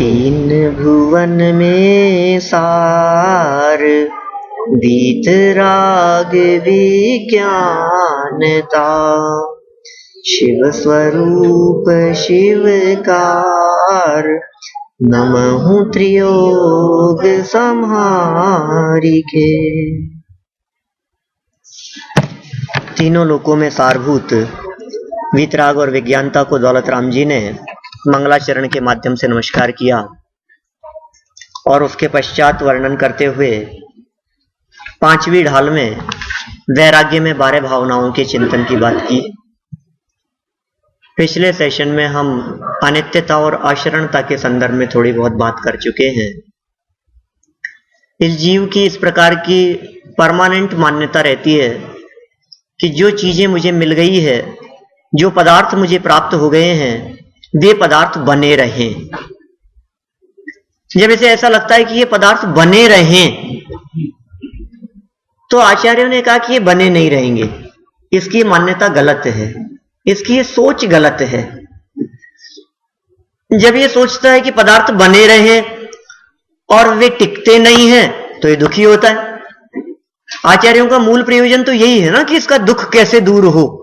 तीन भुवन में सार बीत राग विज्ञानता। शिव स्वरूप शिवकार नमहु त्रियोग संहारिके। तीनों लोकों में सारभूत वीतराग और विज्ञानता को दौलत राम जी ने मंगलाचरण के माध्यम से नमस्कार किया और उसके पश्चात वर्णन करते हुए पांचवी ढाल में वैराग्य में 12 भावनाओं के चिंतन की बात की। पिछले सेशन में हम अनित्यता और आशरणता के संदर्भ में थोड़ी बहुत बात कर चुके हैं। इस जीव की इस प्रकार की परमानेंट मान्यता रहती है कि जो चीजें मुझे मिल गई है, जो पदार्थ मुझे प्राप्त हो गए हैं, वे पदार्थ बने रहें। जब इसे ऐसा लगता है कि ये पदार्थ बने रहें, तो आचार्यों ने कहा कि ये बने नहीं रहेंगे। इसकी मान्यता गलत है, इसकी ये सोच गलत है। जब ये सोचता है कि पदार्थ बने रहें और वे टिकते नहीं हैं, तो ये दुखी होता है। आचार्यों का मूल प्रयोजन तो यही है ना कि इसका दुख कैसे दूर हो।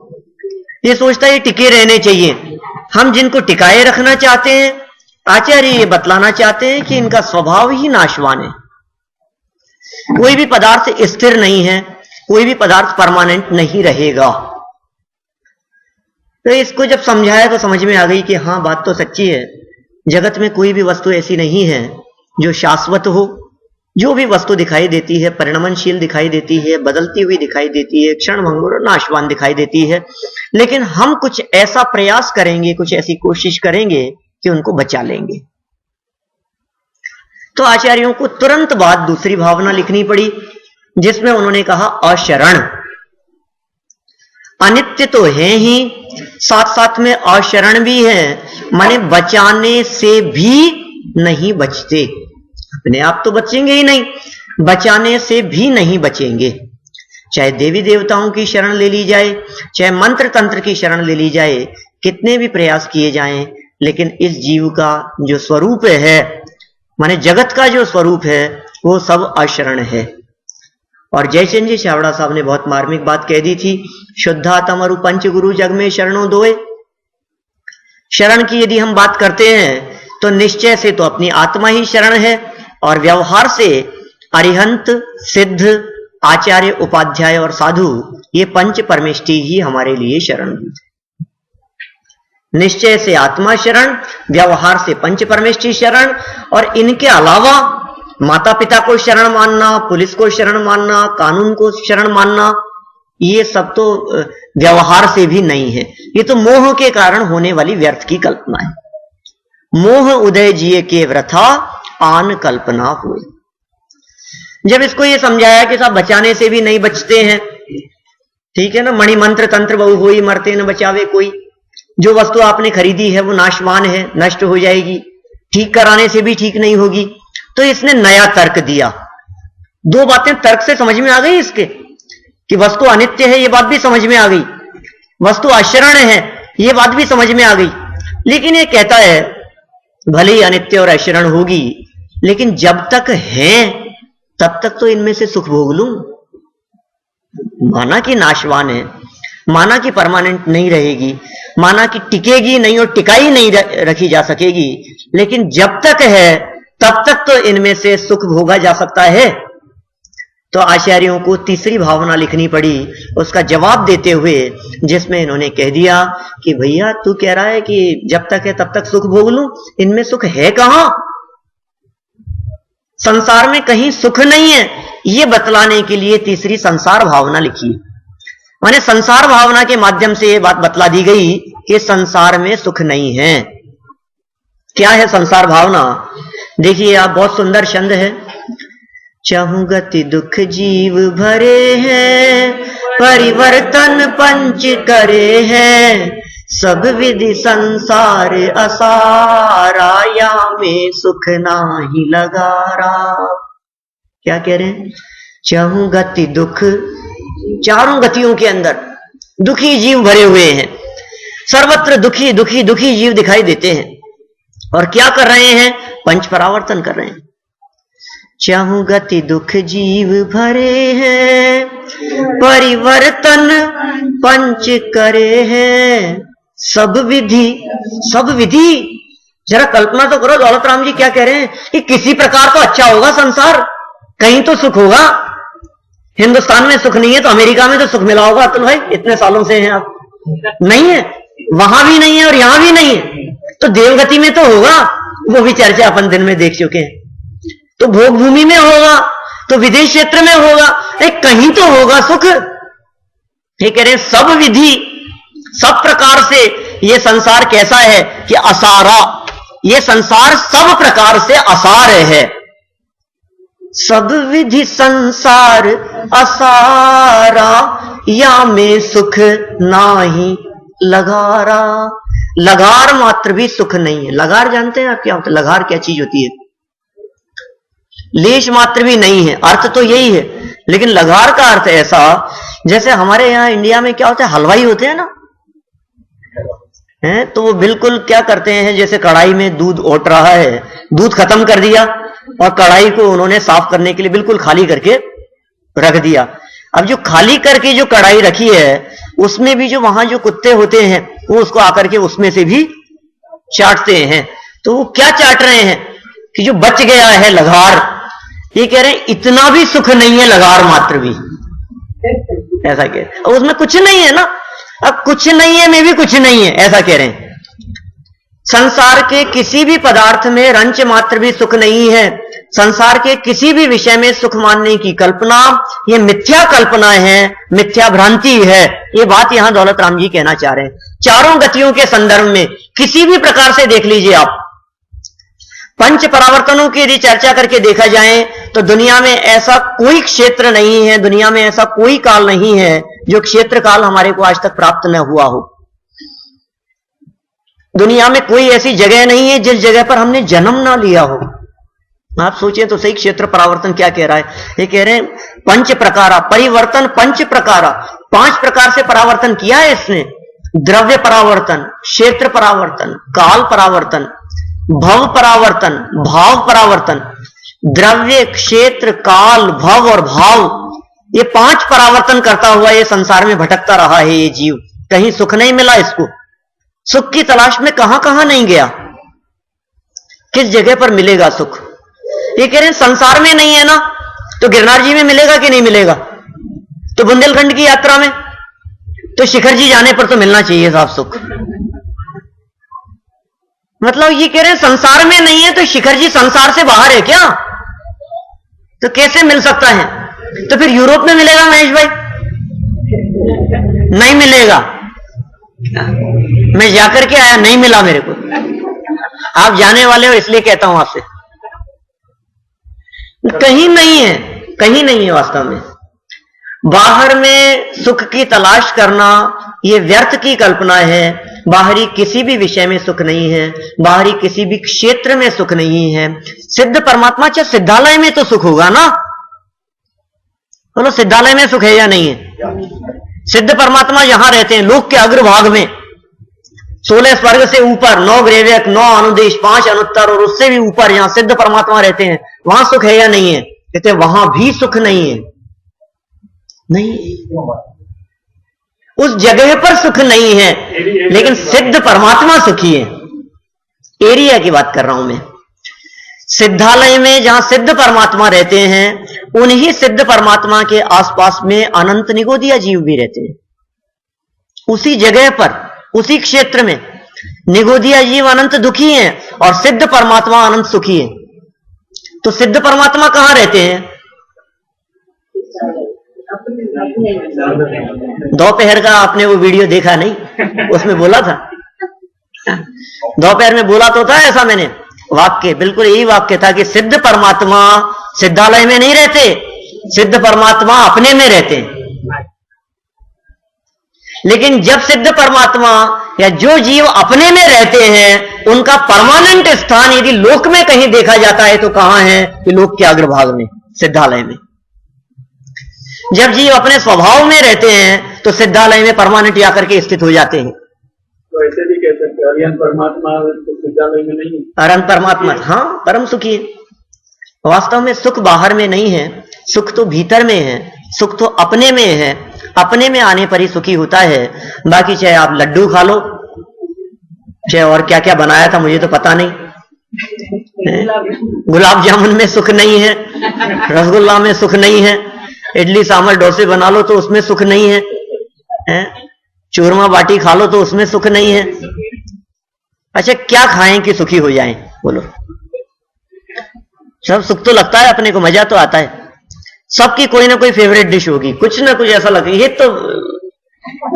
ये सोचता है ये टिके रहने चाहिए। हम जिनको टिकाए रखना चाहते हैं, आचार्य ये बतलाना चाहते हैं कि इनका स्वभाव ही नाशवान है। कोई भी पदार्थ स्थिर नहीं है, कोई भी पदार्थ परमानेंट नहीं रहेगा। तो इसको जब समझाया तो समझ में आ गई कि हाँ, बात तो सच्ची है। जगत में कोई भी वस्तु ऐसी नहीं है जो शाश्वत हो। जो भी वस्तु दिखाई देती है परिणमनशील दिखाई देती है, बदलती हुई दिखाई देती है, क्षणभंगुर और नाशवान दिखाई देती है। लेकिन हम कुछ ऐसा प्रयास करेंगे, कुछ ऐसी कोशिश करेंगे कि उनको बचा लेंगे। तो आचार्यों को तुरंत बाद दूसरी भावना लिखनी पड़ी, जिसमें उन्होंने कहा अशरण। अनित्य तो है ही, साथ साथ में अशरण भी है, माने बचाने से भी नहीं बचते। अपने आप तो बचेंगे ही नहीं, बचाने से भी नहीं बचेंगे। चाहे देवी देवताओं की शरण ले ली जाए, चाहे मंत्र तंत्र की शरण ले ली जाए, कितने भी प्रयास किए जाएं, लेकिन इस जीव का जो स्वरूप है, माने जगत का जो स्वरूप है, वो सब अशरण है। और जयचंद जी छावड़ा साहब ने बहुत मार्मिक बात कह दी थी, शुद्धातम अरु पंच गुरु जग में शरणों दोए। शरण की यदि हम बात करते हैं तो निश्चय से तो अपनी आत्मा ही शरण है, और व्यवहार से अरिहंत, सिद्ध, आचार्य, उपाध्याय और साधु, ये पंच परमेष्टि ही हमारे लिए शरण। निश्चय से आत्मा शरण, व्यवहार से पंच परमेष्टि शरण, और इनके अलावा माता पिता को शरण मानना, पुलिस को शरण मानना, कानून को शरण मानना, ये सब तो व्यवहार से भी नहीं है। ये तो मोह के कारण होने वाली व्यर्थ की कल्पना है। मोह उदय जिए के व्रथा आन कल्पना हुई। जब इसको ये समझाया कि साहब बचाने से भी नहीं बचते हैं, ठीक है ना, मणि मंत्र तंत्र बहु होई मरते न बचावे कोई। जो वस्तु आपने खरीदी है वो नाशवान है, नष्ट हो जाएगी, ठीक कराने से भी ठीक नहीं होगी। तो इसने नया तर्क दिया। दो बातें तर्क से समझ में आ गई इसके, कि वस्तु अनित्य है, ये बात भी समझ में आ गई, वस्तु अशरण है, ये बात भी समझ में आ गई। लेकिन ये कहता है भले ही अनित्य और अशरण होगी, लेकिन जब तक है तब तक तो इनमें से सुख भोग लूं। माना कि नाशवान है, माना कि परमानेंट नहीं रहेगी, माना कि टिकेगी नहीं और टिकाई नहीं रखी जा सकेगी, लेकिन जब तक है तब तक तो इनमें से सुख भोगा जा सकता है। तो आचार्यों को तीसरी भावना लिखनी पड़ी उसका जवाब देते हुए, जिसमें इन्होंने कह दिया कि भैया तू कह रहा है कि जब तक है तब तक सुख भोग लूं, इनमें सुख है कहां? संसार में कहीं सुख नहीं है, ये बतलाने के लिए तीसरी संसार भावना लिखी। माने संसार भावना के माध्यम से ये बात बतला दी गई कि संसार में सुख नहीं है। क्या है संसार भावना? देखिए आप, बहुत सुंदर छंद है। चहु गति दुख जीव भरे हैं, परिवर्तन पंच करे हैं, सब विधि संसार असारा, या में सुख नाही लगारा। क्या कह रहे हैं? चहु गति दुख, चारों गतियों के अंदर दुखी जीव भरे हुए हैं। सर्वत्र दुखी दुखी दुखी जीव दिखाई देते हैं। और क्या कर रहे हैं? पंच परावर्तन कर रहे हैं। चाहूं गति दुख जीव भरे हैं, परिवर्तन पंच करे हैं, सब विधि। जरा कल्पना तो करो दौलत राम जी क्या कह रहे हैं कि किसी प्रकार तो अच्छा होगा संसार, कहीं तो सुख होगा। हिंदुस्तान में सुख नहीं है तो अमेरिका में तो सुख मिला होगा अतुल भाई, इतने सालों से हैं आप। नहीं है, वहां भी नहीं है और यहां भी नहीं है, तो देवगति में तो होगा, वो भी चर्चा अपन दिन में देख चुके हैं। तो भोग भूमि में होगा, तो विदेश क्षेत्र में होगा, कहीं तो होगा सुख। ये कह रहे हैं सब विधि, सब प्रकार से ये संसार कैसा है कि असारा, ये संसार सब प्रकार से असार है। सब विधि संसार असारा, या में सुख नाही लगारा। लगार मात्र भी सुख नहीं है। लगार जानते हैं आप क्या होता है? लगार क्या चीज होती है? लेश मात्र भी नहीं है, अर्थ तो यही है, लेकिन लगार का अर्थ ऐसा, जैसे हमारे यहां इंडिया में क्या होता है, हलवाई होते हैं ना, तो वो बिल्कुल क्या करते हैं, जैसे कढ़ाई में दूध ओट रहा है, दूध खत्म कर दिया और कढ़ाई को उन्होंने साफ करने के लिए बिल्कुल खाली करके रख दिया। अब जो खाली करके जो कढ़ाई रखी है, उसमें भी जो वहां जो कुत्ते होते हैं वो उसको आकर के उसमें से भी चाटते हैं। तो वो क्या चाट रहे हैं कि जो बच गया है लगार, ये कह रहे हैं इतना भी सुख नहीं है लगार मात्र भी, ऐसा कह रहे हैं। उसमें कुछ नहीं है ना, अब कुछ नहीं है में भी कुछ नहीं है, ऐसा कह रहे हैं। संसार के किसी भी पदार्थ में रंच मात्र भी सुख नहीं है। संसार के किसी भी विषय में सुख मानने की कल्पना, ये मिथ्या कल्पना है, मिथ्या भ्रांति है। ये बात यहां दौलत राम जी कहना चाह रहे हैं। चारों गतियों के संदर्भ में किसी भी प्रकार से देख लीजिए आप, पंच परावर्तनों की यदि चर्चा करके देखा जाए तो दुनिया में ऐसा कोई क्षेत्र नहीं है, दुनिया में ऐसा कोई काल नहीं है जो क्षेत्र काल हमारे को आज तक प्राप्त न हुआ हो। दुनिया में कोई ऐसी जगह नहीं है जिस जगह पर हमने जन्म ना लिया हो। आप सोचिए तो सही, क्षेत्र परावर्तन क्या कह रहा है? ये कह रहे हैं पंच प्रकारा, परिवर्तन पंच प्रकारा, 5 प्रकार से परावर्तन किया है इसने। द्रव्य परावर्तन, क्षेत्र परावर्तन, काल परावर्तन, भव परावर्तन, भाव परावर्तन। द्रव्य, क्षेत्र, काल, भव और भाव, ये 5 परावर्तन करता हुआ ये संसार में भटकता रहा है ये जीव। कहीं सुख नहीं मिला इसको, सुख की तलाश में कहां कहां नहीं गया, किस जगह पर मिलेगा सुख? ये कह रहे हैं संसार में नहीं है ना, तो गिरनार जी में मिलेगा कि नहीं मिलेगा? तो बुंदेलखंड की यात्रा में, तो शिखर जी जाने पर तो मिलना चाहिए साहब सुख। मतलब ये कह रहे हैं संसार में नहीं है तो शिखर जी संसार से बाहर है क्या? तो कैसे मिल सकता है? तो फिर यूरोप में मिलेगा महेश भाई? नहीं मिलेगा। मैं जाकर के आया, नहीं मिला मेरे को। आप जाने वाले हो इसलिए कहता हूं आपसे, कहीं नहीं है, कहीं नहीं है वास्तव में। बाहर में सुख की तलाश करना यह व्यर्थ की कल्पना है। बाहरी किसी भी विषय में सुख नहीं है, बाहरी किसी भी क्षेत्र में सुख नहीं है। सिद्ध परमात्मा, चाहे सिद्धालय में तो सुख होगा ना, बोलो सिद्धालय में सुख है या नहीं है? सिद्ध परमात्मा यहां रहते हैं लोक के अग्रभाग में, 16 स्वर्ग से ऊपर, 9 ग्रेव्यक, 9 अनुदेश, 5 अनुत्तर और उससे भी ऊपर यहां सिद्ध परमात्मा रहते हैं। वहां सुख है या नहीं है? कहते वहां भी सुख नहीं है, नहीं, उस जगह पर सुख नहीं है, लेकिन सिद्ध परमात्मा सुखी है। एरिया की बात कर रहा हूं मैं। सिद्धालय में जहां सिद्ध परमात्मा रहते हैं, उन्हीं सिद्ध परमात्मा के आसपास में अनंत निगोदिया जीव भी रहते हैं। उसी जगह पर, उसी क्षेत्र में निगोदिया जीव अनंत दुखी हैं और सिद्ध परमात्मा अनंत सुखी है। तो सिद्ध परमात्मा कहां रहते हैं? दोपहर का आपने वो वीडियो देखा नहीं? उसमें बोला था, दोपहर में बोला तो था ऐसा मैंने, वाक्य बिल्कुल यही वाक्य था कि सिद्ध परमात्मा सिद्धालय में नहीं रहते, सिद्ध परमात्मा अपने में रहते हैं। लेकिन जब सिद्ध परमात्मा या जो जीव अपने में रहते हैं, उनका परमानेंट स्थान यदि लोक में कहीं देखा जाता है तो कहां है? कि लोक के अग्रभाग में, सिद्धालय में। जब जीव अपने स्वभाव में रहते हैं तो सिद्धालय में परमानेंट आकर के स्थित हो जाते हैं। तो ऐसे भी कह सकते हैं अरिहंत परमात्मा तो विद्यालय में नहीं है। अरहंत परमात्मा हाँ परम सुखी है। वास्तव में सुख बाहर में नहीं है, सुख तो भीतर में है, सुख तो अपने में है। अपने में आने पर ही सुखी होता है। बाकी चाहे आप लड्डू खा लो, चाहे और क्या क्या बनाया था मुझे तो पता नहीं, गुलाब जामुन में सुख नहीं है, रसगुल्ला में सुख नहीं है, इडली सांभर डोसे बना लो तो उसमें सुख नहीं है, चूरमा बाटी खा लो तो उसमें सुख नहीं है। अच्छा क्या खाएं कि सुखी हो जाएं, बोलो। सब सुख तो लगता है अपने को, मजा तो आता है। सबकी कोई ना कोई फेवरेट डिश होगी, कुछ ना कुछ ऐसा लगे। ये तो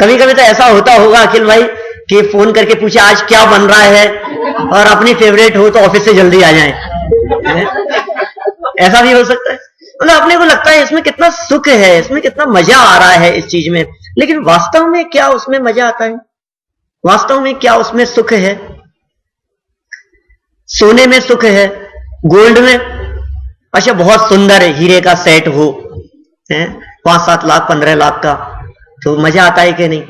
कभी कभी तो ऐसा होता होगा अखिल भाई कि फोन करके पूछे आज क्या बन रहा है, और अपनी फेवरेट हो तो ऑफिस से जल्दी आ जाएं। ऐसा भी हो सकता है। मतलब अपने को लगता है इसमें कितना सुख है, इसमें कितना मजा आ रहा है इस चीज में, लेकिन वास्तव में क्या उसमें मजा आता है? वास्तव में क्या उसमें सुख है? सोने में सुख है, गोल्ड में? अच्छा बहुत सुंदर हीरे का सेट हो, 5-7 लाख 15 लाख का, तो मजा आता है कि नहीं?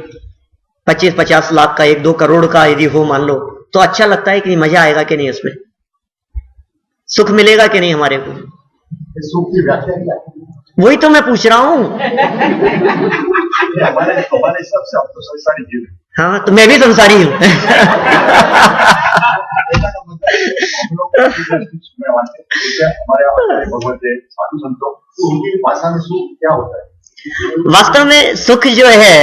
25-50 लाख का, 1-2 करोड़ का यदि हो मान लो, तो अच्छा लगता है कि नहीं? मजा आएगा कि नहीं? उसमें सुख मिलेगा कि नहीं हमारे को? सुख की व्याख्या क्या है? वही तो मैं पूछ रहा हूं। हमारे हिसाब से आप तो संसारी जीव हैं। हाँ तो मैं भी संसारी हूं। हमारे भगवत साधु संतों उनकी भाषा में सुख क्या होता है? वास्तव में सुख जो है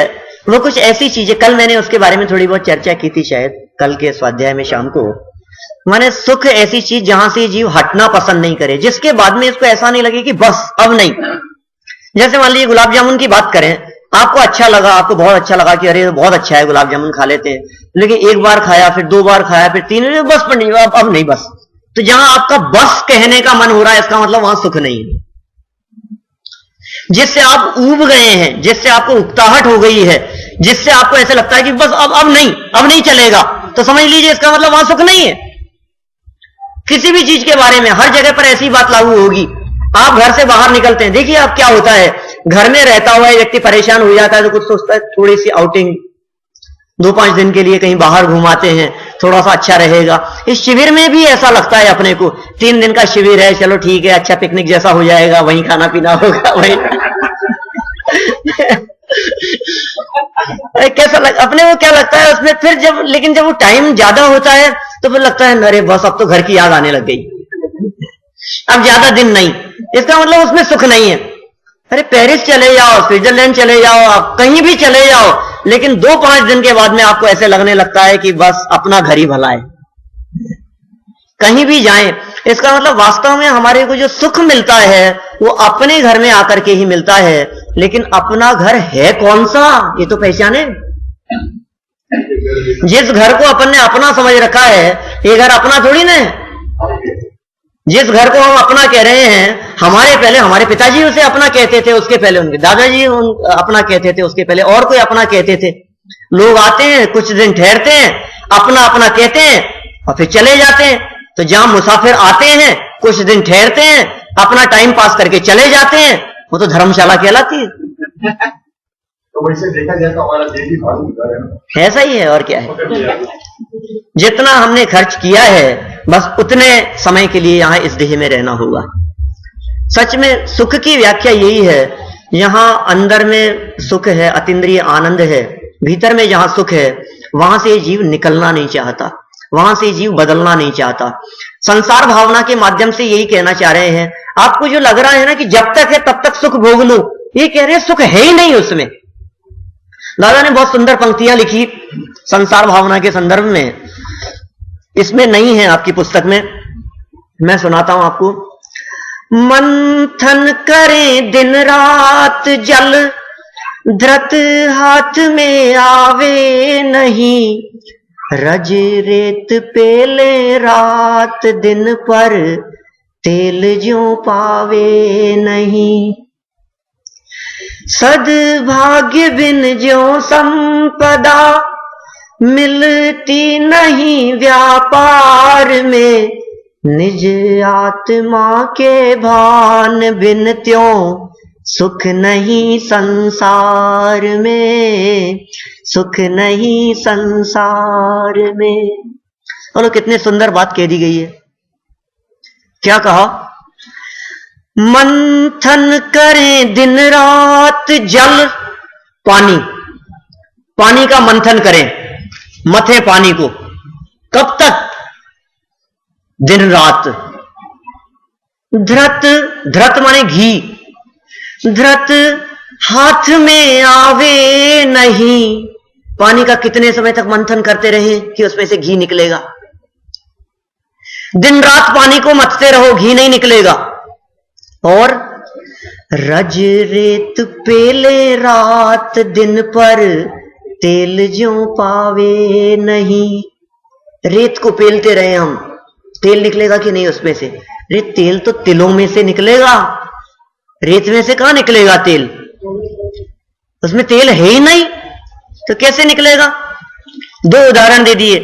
वो कुछ ऐसी चीज है, कल मैंने उसके बारे में थोड़ी बहुत चर्चा की थी, शायद कल के स्वाध्याय में शाम को। माने सुख ऐसी चीज जहां से जीव हटना पसंद नहीं करे, जिसके बाद में इसको ऐसा नहीं लगे कि बस अब नहीं। जैसे मान लीजिए गुलाब जामुन की बात करें, आपको अच्छा लगा, आपको बहुत अच्छा लगा कि अरे बहुत अच्छा है गुलाब जामुन, खा लेते हैं। लेकिन एक बार खाया, फिर 2 बार खाया, फिर 3, बस पर नहीं, अब नहीं बस। तो जहां आपका बस कहने का मन हो रहा है, इसका मतलब वहां सुख नहीं है। जिससे आप ऊब गए हैं, जिससे आपको उकताहट हो गई है, जिससे आपको ऐसे लगता है कि बस अब नहीं चलेगा, तो समझ लीजिए इसका मतलब वहां सुख नहीं है। किसी भी चीज के बारे में हर जगह पर ऐसी बात लागू होगी। आप घर से बाहर निकलते हैं, देखिए आप क्या होता है, घर में रहता हुआ व्यक्ति परेशान हो जाता है तो कुछ सोचता है थोड़ी सी आउटिंग 2-5 दिन के लिए कहीं बाहर घुमाते हैं, थोड़ा सा अच्छा रहेगा। इस शिविर में भी ऐसा लगता है अपने को, 3 दिन का शिविर है, चलो ठीक है, अच्छा पिकनिक जैसा हो जाएगा, वहीं खाना पीना होगा, वहीं कैसा अपने को क्या लगता है उसमें। फिर लेकिन जब वो टाइम ज्यादा होता है तो फिर लगता है अरे बस अब तो घर की याद आने लग गई, अब ज्यादा दिन नहीं। इसका मतलब उसमें सुख नहीं है। अरे पेरिस चले जाओ, स्विट्जरलैंड चले जाओ, आप कहीं भी चले जाओ, लेकिन 2-5 दिन के बाद में आपको ऐसे लगने लगता है कि बस अपना घर ही भला है। कहीं भी जाएं, इसका मतलब वास्तव में हमारे को जो सुख मिलता है वो अपने घर में आकर के ही मिलता है। लेकिन अपना घर है कौन सा, ये तो पहचाने। जिस घर को अपन ने अपना समझ रखा है, ये घर अपना थोड़ी ना है। जिस घर को हम अपना कह रहे हैं, हमारे पिताजी उसे अपना कहते थे, उसके पहले उनके दादाजी अपना कहते थे, उसके पहले और कोई अपना कहते थे। लोग आते हैं, कुछ दिन ठहरते हैं, अपना अपना कहते हैं और फिर चले जाते हैं। तो जहां मुसाफिर आते हैं, कुछ दिन ठहरते हैं, अपना टाइम पास करके चले जाते हैं, वो तो धर्मशाला कहलाती है। तो वैसे देखा जाए तो हमारा देश ही भागीदार है। ऐसा ही है और क्या है। जितना हमने खर्च किया है बस उतने समय के लिए यहां इस देह में रहना होगा। सच में सुख की व्याख्या यही है, यहां अंदर में सुख है, अतीन्द्रिय आनंद है। भीतर में जहां सुख है वहां से जीव निकलना नहीं चाहता, वहां से जीव बदलना नहीं चाहता। संसार भावना के माध्यम से यही कहना चाह रहे हैं। आपको जो लग रहा है ना कि जब तक है तब तक सुख भोग लो, ये कह रहे हैं सुख है ही नहीं उसमें। दादा ने बहुत सुंदर पंक्तियां लिखी संसार भावना के संदर्भ में, इसमें नहीं है आपकी पुस्तक में, मैं सुनाता हूं आपको। मंथन करें दिन रात जल, धृत हाथ में आवे नहीं, रज रेत पेले रात दिन पर, तेल ज्यों पावे नहीं। सद्भाग्य बिन ज्यों संपदा, मिलती नहीं व्यापार में, निज आत्मा के भान बिन त्यों सुख नहीं संसार में, सुख नहीं संसार में। बोलो कितने सुंदर बात कह दी गई है। क्या कहा? मंथन करें दिन रात जल पानी, पानी का मंथन करें, मथे पानी को, कब तक? दिन रात। धृत, धृत माने घी, धृत हाथ में आवे नहीं। पानी का कितने समय तक मंथन करते रहे कि उसमें से घी निकलेगा? दिन रात पानी को मथते रहो, घी नहीं निकलेगा। और रज रेत पेले रात दिन पर तेल ज्यों पावे नहीं। रेत को पेलते रहे हम, तेल निकलेगा कि नहीं उसमें से? अरे तेल तो तिलों में से निकलेगा, रेत में से कहां निकलेगा तेल? उसमें तेल है ही नहीं, तो कैसे निकलेगा? दो उदाहरण दे दिए।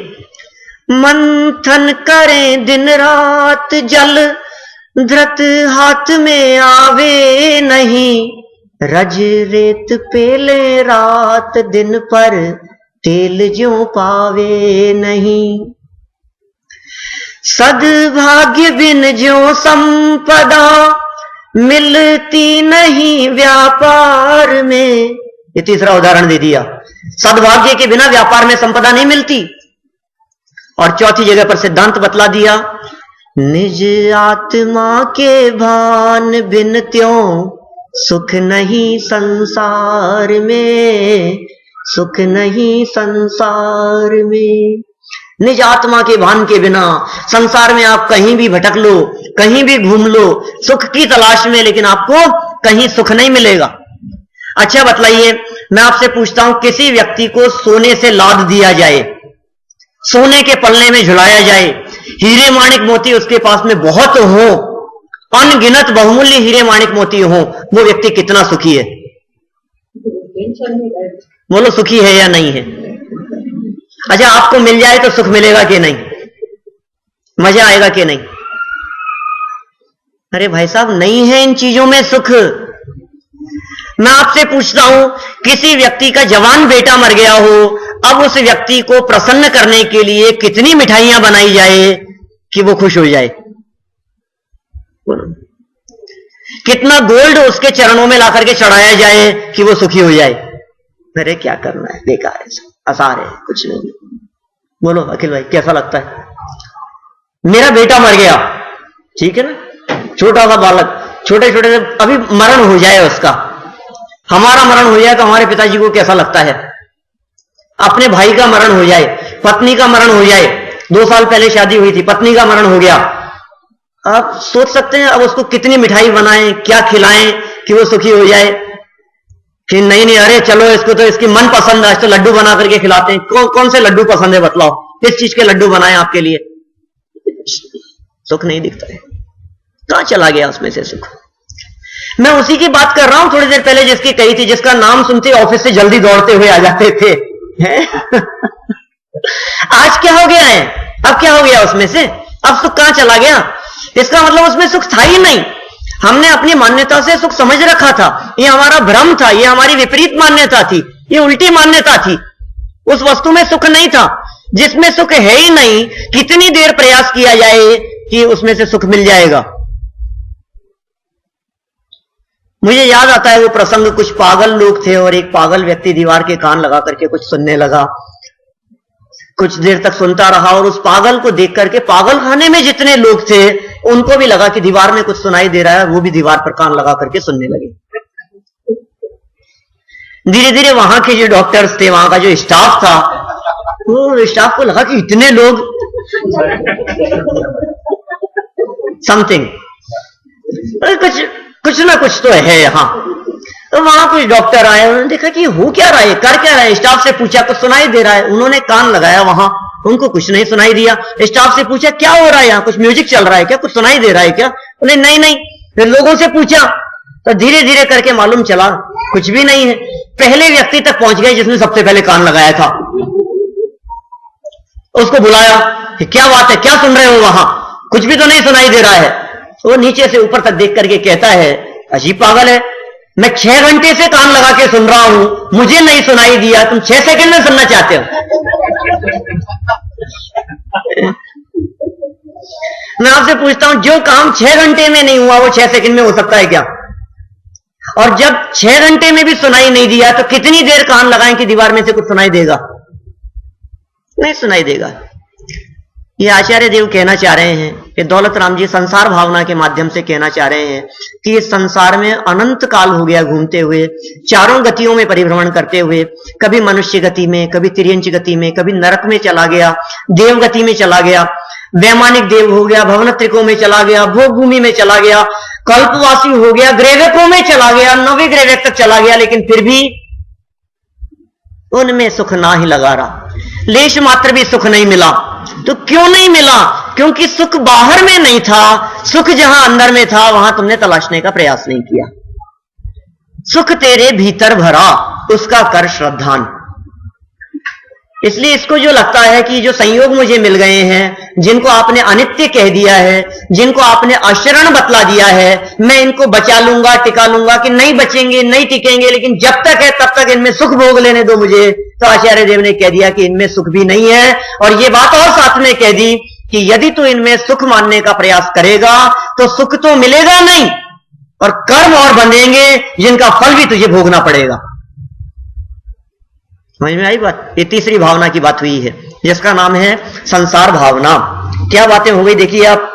मंथन करें दिन रात जल, धृत हाथ में आवे नहीं। रज रेत पेले रात दिन पर तेल ज्यों पावे नहीं। सद्भाग्य बिन ज्यों संपदा मिलती नहीं व्यापार में। ये तीसरा उदाहरण दे दिया। सद्भाग्य के बिना व्यापार में संपदा नहीं मिलती। और चौथी जगह पर सिद्धांत बतला दिया, निज आत्मा के भान बिन त्यों सुख नहीं संसार में, सुख नहीं संसार में। निज आत्मा के भान के बिना संसार में आप कहीं भी भटक लो, कहीं भी घूम लो, सुख की तलाश में, लेकिन आपको कहीं सुख नहीं मिलेगा। अच्छा बताइए, मैं आपसे पूछता हूं, किसी व्यक्ति को सोने से लाद दिया जाए, सोने के पल्ले में झुलाया जाए, हीरे माणिक मोती उसके पास में बहुत हो, अनगिनत बहुमूल्य हीरे माणिक मोती हो, वो व्यक्ति कितना सुखी है? बोलो सुखी है या नहीं है? अच्छा आपको मिल जाए तो सुख मिलेगा कि नहीं? मजा आएगा कि नहीं? अरे भाई साहब, नहीं है इन चीजों में सुख। मैं आपसे पूछता हूं, किसी व्यक्ति का जवान बेटा मर गया हो, अब उस व्यक्ति को प्रसन्न करने के लिए कितनी मिठाइयां बनाई जाए कि वो खुश हो जाए? कितना गोल्ड उसके चरणों में लाकर के चढ़ाया जाए कि वो सुखी हो जाए? अरे क्या करना है, बेकार है, आसार है, कुछ नहीं। बोलो अखिल भाई, कैसा लगता है? मेरा बेटा मर गया, ठीक है ना, छोटा सा बालक, छोटे छोटे से अभी मरण हो जाए उसका, हमारा मरण हो जाए तो हमारे पिताजी को कैसा लगता है? अपने भाई का मरण हो जाए, पत्नी का मरण हो जाए, 2 साल पहले शादी हुई थी, पत्नी का मरण हो गया, आप सोच सकते हैं अब उसको कितनी मिठाई बनाएं, क्या खिलाएं कि वो सुखी हो जाए? कि नहीं नहीं, अरे चलो इसको तो इसकी मन पसंद है, तो लड्डू बना करके खिलाते हैं। कौन से लड्डू पसंद है बतलाओ, किस चीज के लड्डू बनाए आपके लिए? सुख नहीं दिखता है, कहां चला गया उसमें से सुख? मैं उसी की बात कर रहा हूं थोड़ी देर पहले, जिसकी कही थी, जिसका नाम सुनते ऑफिस से जल्दी दौड़ते हुए आ जाते थे। आज क्या हो गया है? अब क्या हो गया उसमें से? अब सुख कहां चला गया? इसका मतलब उसमें सुख था ही नहीं। हमने अपनी मान्यता से सुख समझ रखा था, ये हमारा भ्रम था, ये हमारी विपरीत मान्यता थी, ये उल्टी मान्यता थी। उस वस्तु में सुख नहीं था, जिसमें सुख है ही नहीं, कितनी देर प्रयास किया जाए कि उसमें से सुख मिल जाएगा। मुझे याद आता है वो प्रसंग, कुछ पागल लोग थे और एक पागल व्यक्ति दीवार के कान लगा करके कुछ सुनने लगा। कुछ देर तक सुनता रहा और उस पागल को देख करके पागल खाने में जितने लोग थे उनको भी लगा कि दीवार में कुछ सुनाई दे रहा है, वो भी दीवार पर कान लगा करके सुनने लगे। धीरे धीरे वहां के जो डॉक्टर्स थे, वहां का जो स्टाफ था, वो स्टाफ को लगा कि इतने लोग समथिंग, कुछ ना कुछ तो है यहां। तो वहां कुछ डॉक्टर आए, उन्होंने देखा कि हो क्या रहा है, कर क्या रहा है। स्टाफ से पूछा, कुछ सुनाई दे रहा है? उन्होंने कान लगाया वहां, उनको कुछ नहीं सुनाई दिया। स्टाफ से पूछा, क्या हो रहा है यहाँ, कुछ म्यूजिक चल रहा है क्या, कुछ सुनाई दे रहा है क्या? उन्हें नहीं नहीं। फिर लोगों से पूछा तो धीरे धीरे करके मालूम चला कुछ भी नहीं है। पहले व्यक्ति तक पहुंच गए जिसने सबसे पहले कान लगाया था। उसको बुलाया कि क्या बात है, क्या सुन रहे हो वहां, कुछ भी तो नहीं सुनाई दे रहा है। वो नीचे से ऊपर तक देख करके कहता है, अजीब पागल है, मैं 6 घंटे से कान लगा के सुन रहा हूं, मुझे नहीं सुनाई दिया, तुम 6 सेकंड में सुनना चाहते हो। मैं आपसे पूछता हूं, जो काम 6 घंटे में नहीं हुआ वो 6 सेकंड में हो सकता है क्या? और जब 6 घंटे में भी सुनाई नहीं दिया तो कितनी देर कान लगाएं कि दीवार में से कुछ सुनाई देगा? नहीं सुनाई देगा। ये आचार्य देव कहना चाह रहे हैं कि दौलत राम जी संसार भावना के माध्यम से कहना चाह रहे हैं कि इस संसार में अनंत काल हो गया घूमते हुए, चारों गतियों में परिभ्रमण करते हुए, कभी मनुष्य गति में, कभी तिर्यंच गति में, कभी नरक में चला गया, देव गति में चला गया, वैमानिक देव हो गया, भवनत्रिकों में चला गया, भोग भूमि में चला गया, कल्पवासी हो गया, ग्रहलोकों में चला गया, 9वें ग्रह तक चला गया, लेकिन फिर भी उनमें सुख ना ही लगा रहा, लेश मात्र भी सुख नहीं मिला। तो क्यों नहीं मिला? क्योंकि सुख बाहर में नहीं था, सुख जहां अंदर में था वहां तुमने तलाशने का प्रयास नहीं किया। सुख तेरे भीतर भरा, उसका कर श्रद्धान। इसलिए इसको जो लगता है कि जो संयोग मुझे मिल गए हैं, जिनको आपने अनित्य कह दिया है, जिनको आपने अशरण बतला दिया है, मैं इनको बचा लूंगा, टिका लूंगा, कि नहीं बचेंगे, नहीं टिकेंगे, लेकिन जब तक है तब तक इनमें सुख भोग लेने दो मुझे। तो आचार्य देव ने कह दिया कि इनमें सुख भी नहीं है, और ये बात और साथ में कह दी कि यदि तू इनमें सुख मानने का प्रयास करेगा तो सुख तो मिलेगा नहीं, और कर्म और बंधेंगे जिनका फल भी तुझे भोगना पड़ेगा। समझ में आई बात? ये तीसरी भावना की बात हुई है, जिसका नाम है संसार भावना। क्या बातें हो गई देखिए आप।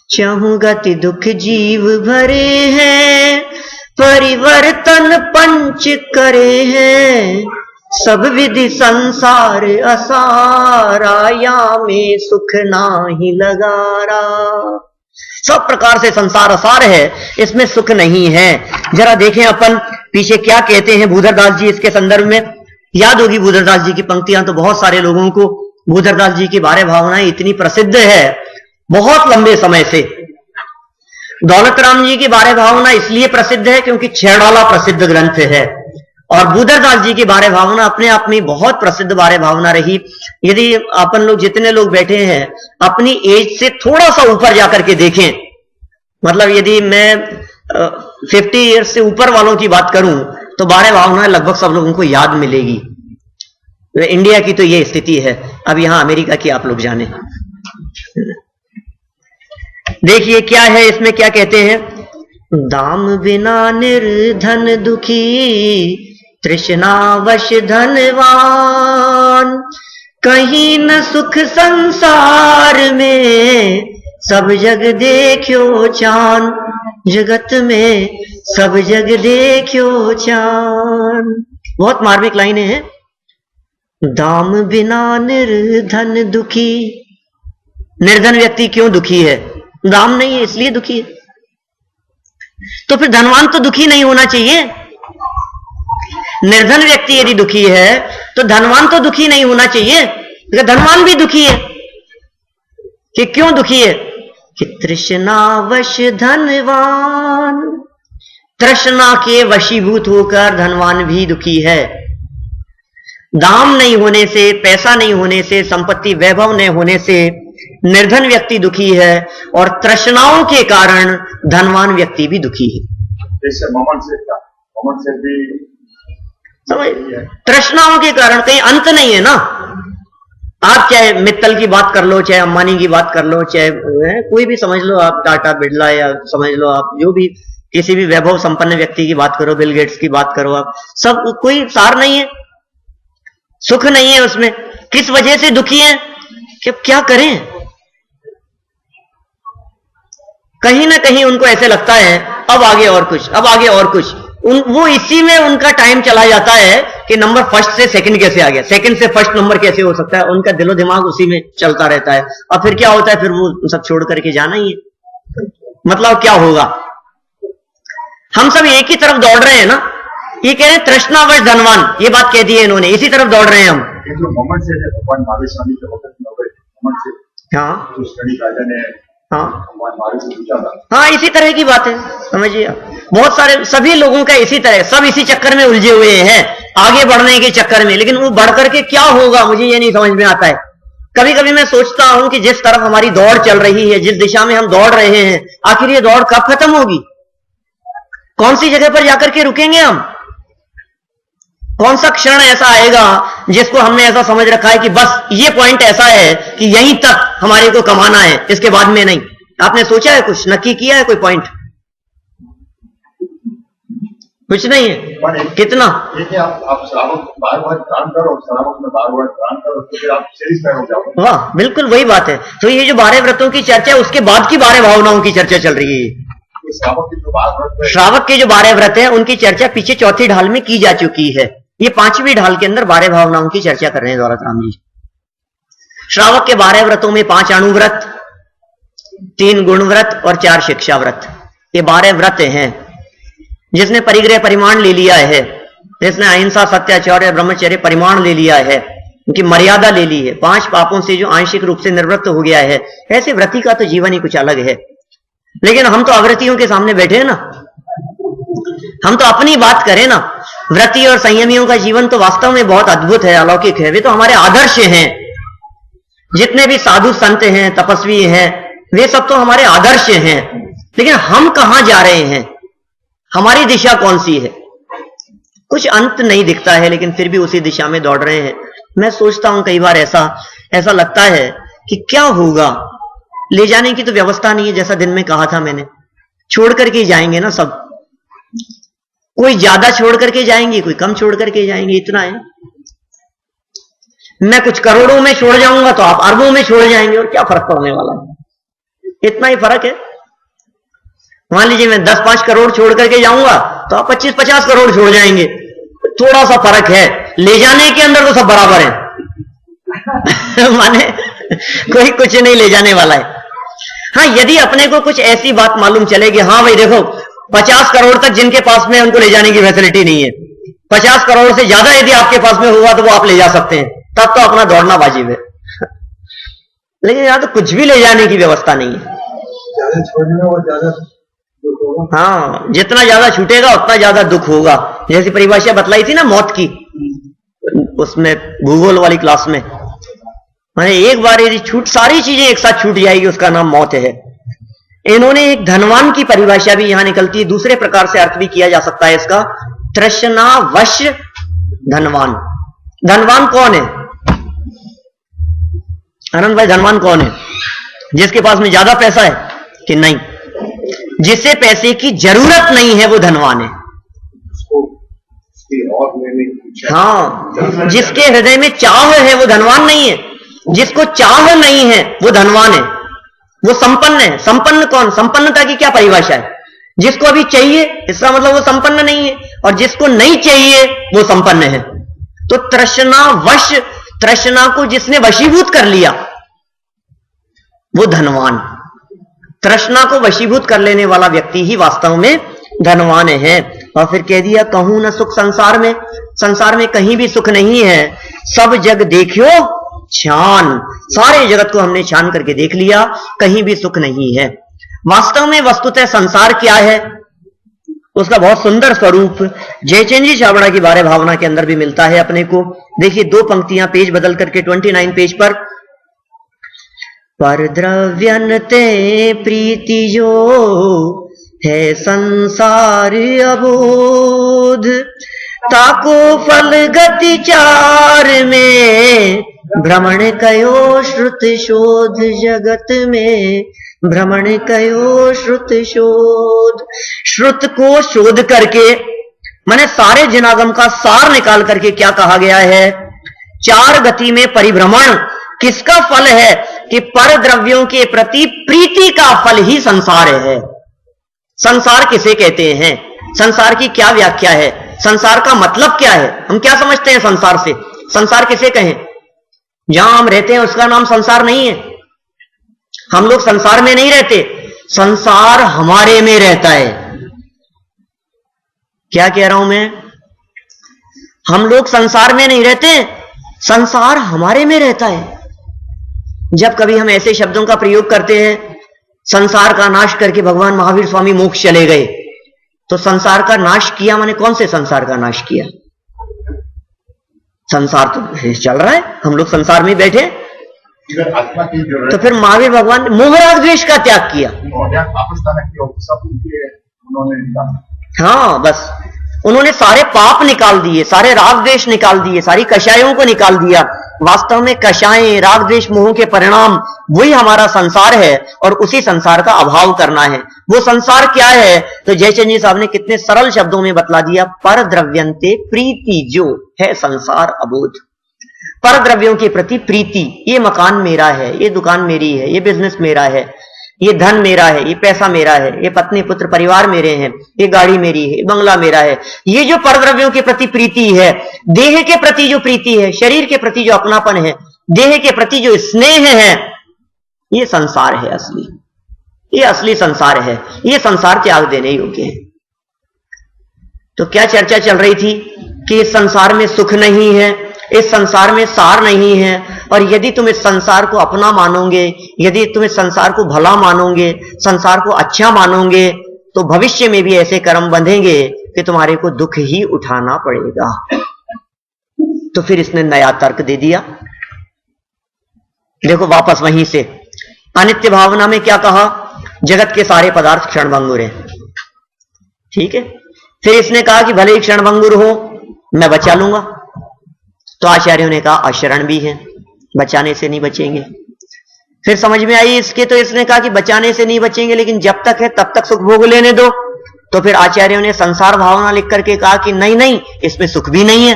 चाहूं गति दुख जीव भरे हैं, परिवर्तन पंच करे हैं, सब विधि संसार असारा, या में सुख नाही लगारा। सब प्रकार से संसार असार है, इसमें सुख नहीं है। जरा देखें अपन पीछे क्या कहते हैं भूधरदास जी इसके संदर्भ में। याद होगी भूधरदास जी की पंक्तियां तो बहुत सारे लोगों को। भूधरदास जी की बारे भावनाएं इतनी प्रसिद्ध है बहुत लंबे समय से। दौलत राम जी की बारे भावना इसलिए प्रसिद्ध है क्योंकि छेड़ाला प्रसिद्ध ग्रंथ है, और भूधरदास जी की बारे भावना अपने आप में बहुत प्रसिद्ध बारे भावना रही। यदि अपन लोग जितने लोग बैठे हैं अपनी एज से थोड़ा सा ऊपर जाकर के देखें, मतलब यदि मैं 50 ईयर्स से ऊपर वालों की बात करूं तो बारे भावना लगभग सब लोगों को याद मिलेगी। तो इंडिया की तो ये स्थिति है, अब यहां अमेरिका की आप लोग जाने। देखिए क्या है इसमें, क्या कहते हैं। दाम बिना निर्धन दुखी, तृष्णावश धनवान, कहीं न सुख संसार में, सब जग देखियो चान, जगत में सब जग देखियो चान। बहुत मार्मिक लाइनें हैं। दाम बिना निर्धन दुखी। निर्धन व्यक्ति क्यों दुखी है? दाम नहीं है इसलिए दुखी है। तो फिर धनवान तो दुखी नहीं होना चाहिए। निर्धन व्यक्ति यदि दुखी है तो धनवान तो दुखी नहीं होना चाहिए। धनवान भी दुखी है। कि क्यों दुखी है? कि तृष्णावश धनवान, तृष्णा के वशीभूत होकर धनवान भी दुखी है। दाम नहीं होने से, पैसा नहीं होने से, संपत्ति वैभव नहीं होने से निर्धन व्यक्ति दुखी है, और तृष्णाओं के कारण धनवान व्यक्ति भी दुखी है। जैसे मोहम्मद से भी समझ, तृष्णाओं के कारण कहीं अंत नहीं है ना। आप चाहे मित्तल की बात कर लो, चाहे अंबानी की बात कर लो, चाहे कोई भी समझ लो आप, टाटा बिरला, या समझ लो आप जो भी किसी भी वैभव संपन्न व्यक्ति की बात करो, बिल गेट्स की बात करो आप, सब कोई सार नहीं है, सुख नहीं है उसमें। किस वजह से दुखी है? कि क्या करें, कहीं ना कहीं उनको ऐसे लगता है अब आगे और कुछ, अब आगे और कुछ। वो इसी में उनका टाइम चला जाता है कि नंबर फर्स्ट से सेकंड कैसे आ गया, सेकंड से फर्स्ट नंबर कैसे हो सकता है। उनका दिलो दिमाग उसी में चलता रहता है। और फिर क्या होता है, फिर वो सब छोड़ करके जाना ही है। मतलब क्या होगा, हम सब एक ही तरफ दौड़ रहे हैं ना। ये कह रहे हैं तृष्णावश धनवान, ये बात कह दी है इन्होंने, इसी तरफ दौड़ रहे हैं हम। मोहम्मद से भगवान महावीर स्वामी के वक्त मोहम्मद से, हाँ तो स्टडी राजा ने हाँ इसी तरह की बात है, समझिए। बहुत सारे सभी लोगों का इसी तरह, सब इसी चक्कर में उलझे हुए हैं, आगे बढ़ने के चक्कर में। लेकिन वो बढ़ करके क्या होगा मुझे ये नहीं समझ में आता है। कभी कभी मैं सोचता हूं कि जिस तरफ हमारी दौड़ चल रही है, जिस दिशा में हम दौड़ रहे हैं, आखिर ये दौड़ कब खत्म होगी, कौन सी जगह पर जाकर के रुकेंगे हम? कौन सा क्षण ऐसा आएगा जिसको हमने ऐसा समझ रखा है कि बस ये पॉइंट ऐसा है कि यहीं तक हमारे को कमाना है, इसके बाद में नहीं? आपने सोचा है, कुछ नक्की किया है, कोई पॉइंट? कुछ नहीं है। कितना देखिए, आप श्रावक बार बार काम करो, श्रावक में बार बार काम करो, तो फिर आप सेटिस्फाई हो जाओगे। वाह, बिल्कुल वही बात है। तो ये जो 12 व्रतों की चर्चा है, उसके बाद की 12 भावनाओं की चर्चा चल रही है। श्रावक की जो 12 व्रत है, श्रावक के जो 12 व्रत है, उनकी चर्चा पीछे चौथी ढाल में की जा चुकी है। ये 5वीं ढाल के अंदर 12 भावनाओं की चर्चा कर रहे हैं दौलत राम जी। श्रावक के 12 व्रतों में 5 अणुव्रत, 3 गुण व्रत और 4 शिक्षा व्रत, ये 12 व्रत हैं। जिसने परिग्रह परिमाण ले लिया है, जिसने अहिंसा, सत्याचार्य, ब्रह्मचर्य परिमाण ले लिया है, उनकी मर्यादा ले ली है, 5 पापों से जो आंशिक रूप से निवृत्त हो गया है, ऐसे व्रती का तो जीवन ही कुछ अलग है। लेकिन हम तो अव्रतियों के सामने बैठे हैं ना, हम तो अपनी बात करें ना। व्रती और संयमियों का जीवन तो वास्तव में बहुत अद्भुत है, अलौकिक है। वे तो हमारे आदर्श हैं। जितने भी साधु संत हैं, तपस्वी हैं, वे सब तो हमारे आदर्श हैं। लेकिन हम कहां जा रहे हैं? हमारी दिशा कौन सी है? कुछ अंत नहीं दिखता है, लेकिन फिर भी उसी दिशा में दौड़ रहे हैं। मैं सोचता हूं कई बार ऐसा लगता है कि क्या होगा, ले जाने की तो व्यवस्था नहीं है, जैसा दिन में कहा था मैंने। छोड़ करके जाएंगे ना सब, कोई ज्यादा छोड़ करके जाएंगे, कोई कम छोड़ करके जाएंगे, इतना है। मैं कुछ करोड़ों में छोड़ जाऊंगा तो आप अरबों में छोड़ जाएंगे, और क्या फर्क पड़ने वाला है? इतना ही फर्क है। मान लीजिए मैं 10-5 करोड़ छोड़ करके जाऊंगा तो आप 25-50 करोड़ छोड़ जाएंगे, थोड़ा सा फर्क है। ले जाने के अंदर तो सब बराबर है। माने कोई कुछ नहीं ले जाने वाला है। हाँ, यदि अपने को कुछ ऐसी बात मालूम चलेगी, हाँ भाई देखो 50 करोड़ तक जिनके पास में उनको ले जाने की फैसिलिटी नहीं है, 50 करोड़ से ज्यादा यदि आपके पास में हुआ तो वो आप ले जा सकते हैं, तब तो अपना दौड़ना वाजिब है। लेकिन यहां तो कुछ भी ले जाने की व्यवस्था नहीं है। ज्यादा छोड़ने और ज्यादा, हाँ, जितना ज्यादा छूटेगा उतना ज्यादा दुख होगा। जैसी परिभाषा बतलाई थी ना मौत की, उसमें भूगोल वाली क्लास में, मैंने एक बार यदि सारी चीजें एक साथ छूट जाएगी, उसका नाम मौत है। इन्होंने एक धनवान की परिभाषा भी यहां निकलती है, दूसरे प्रकार से अर्थ भी किया जा सकता है इसका, तृष्णावश धनवान। धनवान कौन है आनंद भाई? धनवान कौन है? जिसके पास में ज्यादा पैसा है कि नहीं? जिसे पैसे की जरूरत नहीं है वो धनवान है। हाँ, जिसके हृदय में चाह है वो धनवान नहीं है। जिसको चाह नहीं है वो धनवान है, वो संपन्न है। संपन्न कौन? संपन्नता की क्या परिभाषा है? जिसको अभी चाहिए, इसका मतलब वो संपन्न नहीं है, और जिसको नहीं चाहिए वो संपन्न है। तो तृष्णावश, तृष्णा को जिसने वशीभूत कर लिया वो धनवान। तृष्णा को वशीभूत कर लेने वाला व्यक्ति ही वास्तव में धनवान है। और फिर कह दिया, कहूं न सुख संसार में, संसार में कहीं भी सुख नहीं है। सब जग देखियो छान, सारे जगत को हमने छान करके देख लिया, कहीं भी सुख नहीं है। वास्तव में वस्तुतः संसार क्या है, उसका बहुत सुंदर स्वरूप जयचंद जी छाबड़ा की 12 भावना के अंदर भी मिलता है अपने को। देखिए 2 पंक्तियां पेज बदल करके 29 पेज पर, पर द्रव्यन ते प्रीति जो है संसार अबोध, ताको फल गति चार में भ्रमण कयो श्रुत शोध। जगत में भ्रमण कयो श्रुत शोध। श्रुत को शोध करके, माने सारे जिनागम का सार निकाल करके क्या कहा गया है? 4 गति में परिभ्रमण किसका फल है? कि पर द्रव्यों के प्रति प्रीति का फल ही संसार है। संसार किसे कहते हैं? संसार की क्या व्याख्या है? संसार का मतलब क्या है? हम क्या समझते हैं संसार से? संसार किसे कहें? जहां हम रहते हैं उसका नाम संसार नहीं है। हम लोग संसार में नहीं रहते, संसार हमारे में रहता है। क्या कह रहा हूं मैं? हम लोग संसार में नहीं रहते, संसार हमारे में रहता है। जब कभी हम ऐसे शब्दों का प्रयोग करते हैं, संसार का नाश करके भगवान महावीर स्वामी मोक्ष चले गए, तो संसार का नाश किया माने कौन से संसार का नाश किया? संसार तो चल रहा है, हम लोग संसार में बैठे। आत्मा की तो फिर महावीर भगवान मोहराग द्वेष का त्याग किया। हाँ, बस उन्होंने सारे पाप निकाल दिए, सारे राग द्वेष निकाल दिए, सारी कषायों को निकाल दिया। वास्तव में कषाएं, राग द्वेष, मोह के परिणाम वही हमारा संसार है और उसी संसार का अभाव करना है। वो संसार क्या है? तो जयचंद जी साहब ने कितने सरल शब्दों में बतला दिया। पर द्रव्यंते प्रीति जो है संसार अबोध। पर द्रव्यों के प्रति प्रीति, ये मकान मेरा है, ये दुकान मेरी है, ये बिजनेस मेरा है, ये धन मेरा है, ये पैसा मेरा है, ये पत्नी पुत्र परिवार मेरे हैं, ये गाड़ी मेरी है, बंगला मेरा है। ये जो परद्रव्यों के प्रति प्रीति है, देह के प्रति जो प्रीति है, शरीर के प्रति जो अपनापन है, देह के प्रति जो स्नेह है, ये संसार है असली, ये असली संसार है। ये संसार त्याग देने योग्य है। तो क्या चर्चा चल रही थी कि इस संसार में सुख नहीं है, इस संसार में सार नहीं है, और यदि तुम इस संसार को अपना मानोगे, यदि तुम इस संसार को भला मानोगे, संसार को अच्छा मानोगे, तो भविष्य में भी ऐसे कर्म बंधेंगे कि तुम्हारे को दुख ही उठाना पड़ेगा। तो फिर इसने नया तर्क दे दिया। देखो वापस वहीं से अनित्य भावना में क्या कहा? जगत के सारे पदार्थ क्षणभंगुर हैं। ठीक है, फिर इसने कहा कि भले ही क्षणभंगुर हो, मैं बचा लूंगा। तो आचार्यों ने कहा अशरण भी है, बचाने से नहीं बचेंगे। फिर समझ में आई इसके, तो इसने कहा कि बचाने से नहीं बचेंगे, लेकिन जब तक है तब तक सुख भोग लेने दो। तो फिर आचार्यों ने संसार भावना लिख करके कहा कि नहीं नहीं, इसमें सुख भी नहीं है।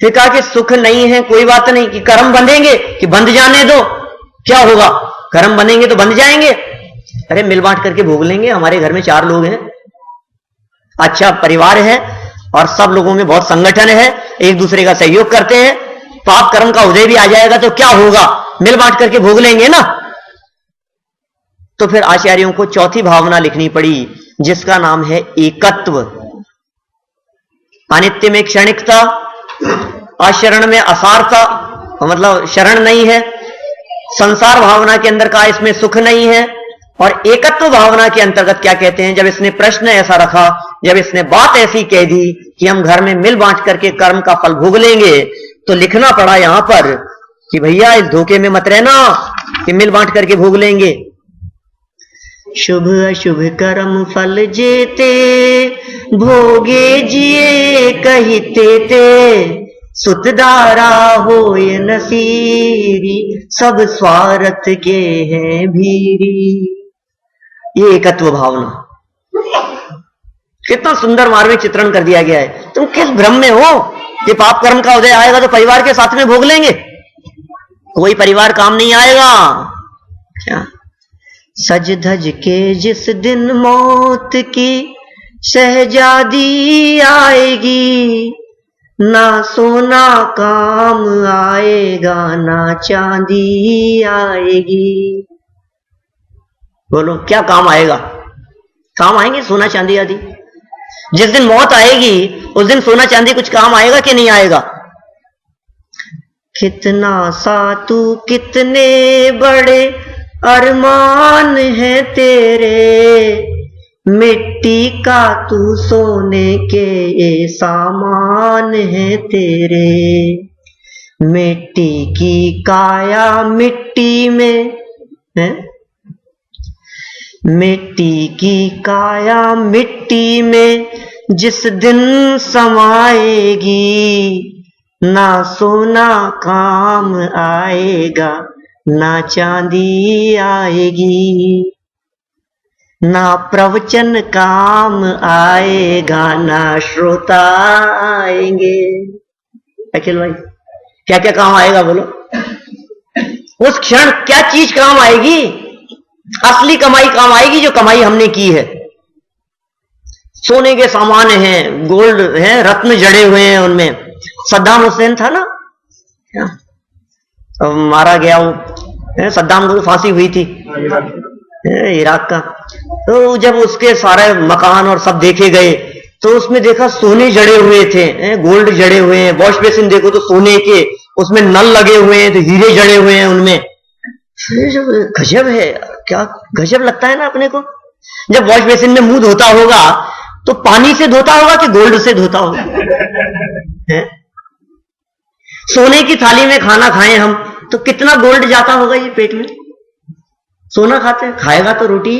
फिर कहा कि सुख नहीं है, कोई बात नहीं, कि कर्म बंधेंगे कि बंध जाने दो, क्या होगा? कर्म बनेंगे तो बंध जाएंगे। अरे मिल बांट करके भोग लेंगे। हमारे घर में 4 लोग हैं, अच्छा परिवार है और सब लोगों में बहुत संगठन है, एक दूसरे का सहयोग करते हैं। पाप कर्म का उदय भी आ जाएगा तो क्या होगा? मिल बांट करके भोग लेंगे ना। तो फिर आचार्यों को चौथी भावना लिखनी पड़ी, जिसका नाम है एकत्व। अनित्य में क्षणिकता, अशरण में असारता, मतलब शरण नहीं है। संसार भावना के अंदर का इसमें सुख नहीं है। और एकत्व भावना के अंतर्गत क्या कहते हैं? जब इसने प्रश्न ऐसा रखा, जब इसने बात ऐसी कह दी कि हम घर में मिल बांट करके कर्म का फल भोग लेंगे, तो लिखना पड़ा यहां पर कि भैया इस धोखे में मत रहना कि मिल बांट करके भोग लेंगे। शुभ अशुभ कर्म फल जेते, भोगे जिए कहते ते, सुतदारा होय नसीरी, सब स्वार्थ के हैं भीरी। ये एकत्व भावना कितना सुंदर मार्ग में चित्रण कर दिया गया है। तुम किस भ्रम में हो कि पाप कर्म का उदय आएगा तो परिवार के साथ में भोग लेंगे? कोई परिवार काम नहीं आएगा। क्या सज धज के जिस दिन मौत की शहजादी आएगी, ना सोना काम आएगा, ना चांदी आएगी। बोलो क्या काम आएगा? काम आएंगे सोना चांदी आदि। जिस दिन मौत आएगी उस दिन सोना चांदी कुछ काम आएगा कि नहीं आएगा? कितना सातू कितने बड़े अरमान है तेरे, मिट्टी का तू सोने के ये सामान है तेरे। मिट्टी की काया मिट्टी में है, मिट्टी की काया मिट्टी में जिस दिन समाएगी, ना सोना काम आएगा, ना चांदी आएगी, ना प्रवचन काम आएगा, ना श्रोता आएंगे। अखिल भाई क्या क्या काम आएगा बोलो? उस क्षण क्या चीज काम आएगी? असली कमाई काम आएगी, जो कमाई हमने की है। सोने के सामान हैं, गोल्ड है, रत्न जड़े हुए हैं उनमें। सद्दाम हुसैन था ना, तो मारा गया वो, सद्दाम को फांसी हुई थी इराक का। तो जब उसके सारे मकान और सब देखे गए तो उसमें देखा सोने जड़े हुए थे, गोल्ड जड़े हुए हैं। वॉश बेसिन देखो तो सोने के, उसमें नल लगे हुए हैं तो हीरे जड़े हुए हैं उनमें। गजब है, क्या गजब लगता है ना अपने को। जब वॉश बेसिन में मुंह धोता होगा तो पानी से धोता होगा कि गोल्ड से धोता होगा? है? सोने की थाली में खाना खाएं हम तो कितना गोल्ड जाता होगा ये पेट में। सोना खाते हैं, खाएगा तो रोटी,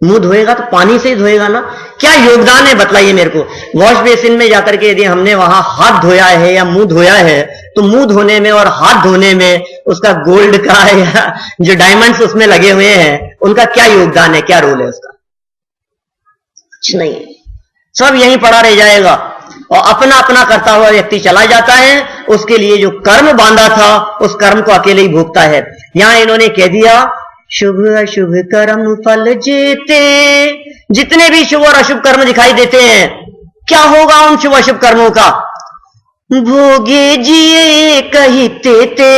मुंह धोएगा तो पानी से ही धोएगा ना। क्या योगदान है बतलाइए मेरे को। वॉश बेसिन में जाकर के यदि हमने वहां हाथ धोया है या मुंह धोया है, तो मुंह धोने में और हाथ धोने में उसका गोल्ड का या जो डायमंड्स उसमें लगे हुए हैं, उनका क्या योगदान है, क्या रोल है उसका? कुछ नहीं, सब यहीं पड़ा रह जाएगा और अपना अपना करता हुआ व्यक्ति चला जाता है। उसके लिए जो कर्म बांधा था उस कर्म को अकेले ही भोगता है। यहां इन्होंने कह दिया शुभ अशुभ कर्म फल जेते। जितने भी शुभ और अशुभ कर्म दिखाई देते हैं, क्या होगा उन शुभ अशुभ कर्मों का? भोगे जिए कही तेते।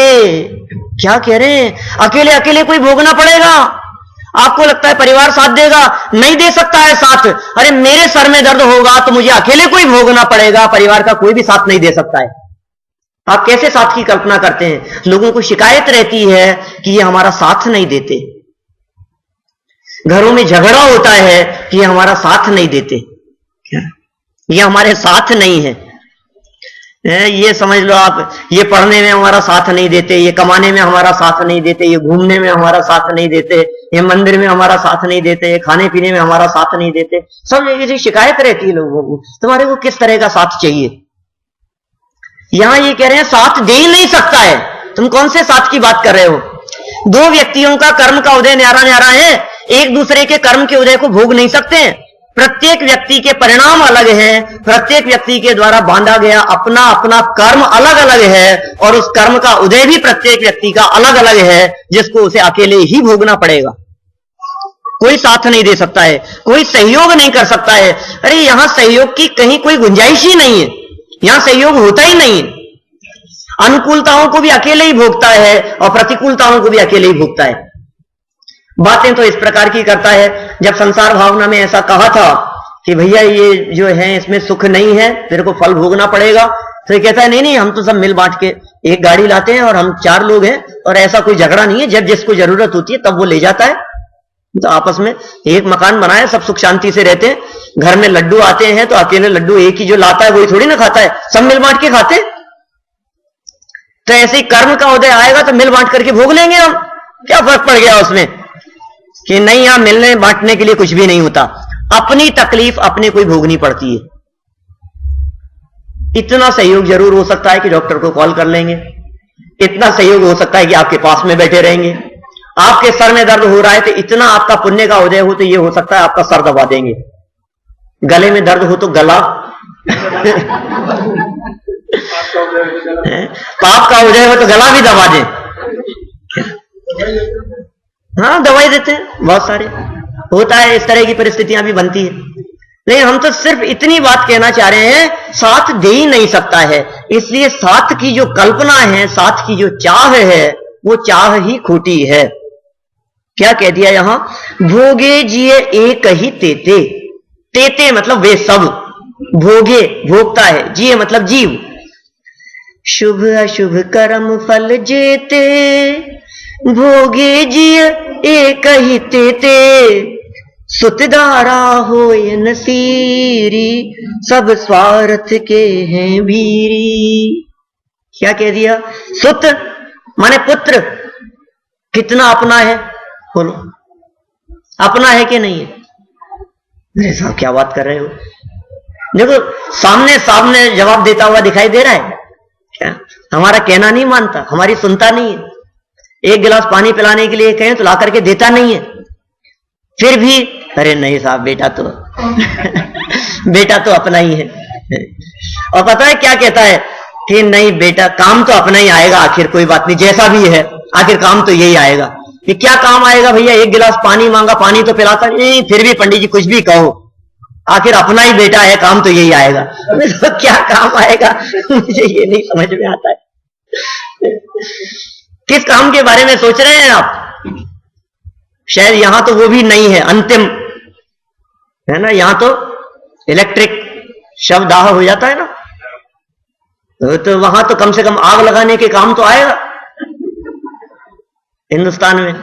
क्या कह रहे हैं? अकेले अकेले कोई भोगना पड़ेगा। आपको लगता है परिवार साथ देगा, नहीं दे सकता है साथ। अरे मेरे सर में दर्द होगा तो मुझे अकेले कोई भोगना पड़ेगा, परिवार का कोई भी साथ नहीं दे सकता है। आप कैसे साथ की कल्पना करते हैं? लोगों को शिकायत रहती है कि ये हमारा साथ नहीं देते, घरों में झगड़ा होता है कि ये हमारा साथ नहीं देते, ये हमारे साथ नहीं है। ये समझ लो आप, ये पढ़ने में हमारा साथ नहीं देते, ये कमाने में हमारा साथ नहीं देते, ये घूमने में हमारा साथ नहीं देते, ये मंदिर में हमारा साथ नहीं देते, ये खाने पीने में हमारा साथ नहीं देते। सब जगह शिकायत रहती है लोगों को, तुम्हारे को किस तरह का साथ चाहिए। यहां ये कह रहे हैं साथ दे ही नहीं सकता है। तुम कौन से साथ की बात कर रहे हो? दो व्यक्तियों का कर्म का उदय न्यारा न्यारा है, एक दूसरे के कर्म के उदय को भोग नहीं सकते हैं। प्रत्येक व्यक्ति के परिणाम अलग हैं, प्रत्येक व्यक्ति के द्वारा बांधा गया अपना अपना कर्म अलग अलग है, और उस कर्म का उदय भी प्रत्येक व्यक्ति का अलग अलग है, जिसको उसे अकेले ही भोगना पड़ेगा। कोई साथ नहीं दे सकता है, कोई सहयोग नहीं कर सकता है। अरे यहां सहयोग की कहीं कोई गुंजाइश ही नहीं है, यहां सहयोग होता ही नहीं है। अनुकूलताओं को भी अकेले ही भोगता है और प्रतिकूलताओं को भी अकेले ही भोगता है। बातें तो इस प्रकार की करता है। जब संसार भावना में ऐसा कहा था कि भैया ये जो है इसमें सुख नहीं है, तेरे को फल भोगना पड़ेगा, तो ये कहता है नहीं नहीं, हम तो सब मिल बांट के एक गाड़ी लाते हैं और हम 4 लोग हैं और ऐसा कोई झगड़ा नहीं है। जब जिसको जरूरत होती है तब वो ले जाता है। तो आपस में एक मकान बनाए, सब सुख शांति से रहते हैं। घर में लड्डू आते हैं तो अकेले लड्डू एक ही जो लाता है वही थोड़ी ना खाता है, सब मिल बांट के खाते। तो ऐसे ही कर्म का उदय आएगा तो मिल बांट करके भोग लेंगे हम। क्या फर्क पड़ गया उसमें कि नहीं, यहां मिलने बांटने के लिए कुछ भी नहीं होता। अपनी तकलीफ अपने को ही भोगनी पड़ती है। इतना सहयोग जरूर हो सकता है कि डॉक्टर को कॉल कर लेंगे, इतना सहयोग हो सकता है कि आपके पास में बैठे रहेंगे। आपके सर में दर्द हो रहा है तो इतना आपका पुण्य का उदय हो तो ये हो सकता है आपका सर दबा देंगे। गले में दर्द हो तो गला पाप का उदय हो तो गला भी दबा दें। हाँ, दवाई देते हैं, बहुत सारे होता है। इस तरह की परिस्थितियां भी बनती है। लेकिन हम तो सिर्फ इतनी बात कहना चाह रहे हैं, साथ दे ही नहीं सकता है। इसलिए साथ की जो कल्पना है, साथ की जो चाह है, वो चाह ही खोटी है। क्या कह दिया यहां? भोगे जिए एक ही तेते। तेते मतलब वे सब, भोगे भोगता है, जिए मतलब जीव। शुभ अशुभ कर्म फल जेते, भोगे जिए एक ही तेते। सुतदारा होय नसीरी, सब स्वार्थ के हैं भीरी। क्या कह दिया? सुत माने पुत्र। कितना अपना है बोलो, अपना है कि नहीं है? मेरे साहब क्या बात कर रहे हो? देखो सामने सामने जवाब देता हुआ दिखाई दे रहा है। क्या हमारा कहना नहीं मानता, हमारी सुनता नहीं है। एक गिलास पानी पिलाने के लिए कहें तो ला करके देता नहीं है। फिर भी अरे नहीं साहब, बेटा तो बेटा तो अपना ही है। और पता है क्या कहता है कि नहीं बेटा, काम तो अपना ही आएगा, आखिर कोई बात नहीं, जैसा भी है आखिर काम तो यही आएगा। ये क्या काम आएगा भैया? एक गिलास पानी मांगा, पानी तो पिलाता नहीं, फिर भी पंडित जी कुछ भी कहो, आखिर अपना ही बेटा है, काम तो यही आएगा। तो क्या काम आएगा मुझे ये नहीं समझ में आता है। किस काम के बारे में सोच रहे हैं आप? शायद यहां तो वो भी नहीं है, अंतिम है ना। यहां तो इलेक्ट्रिक शवदाह हो जाता है ना, तो वहां तो कम से कम आग लगाने के काम तो आएगा। हिंदुस्तान में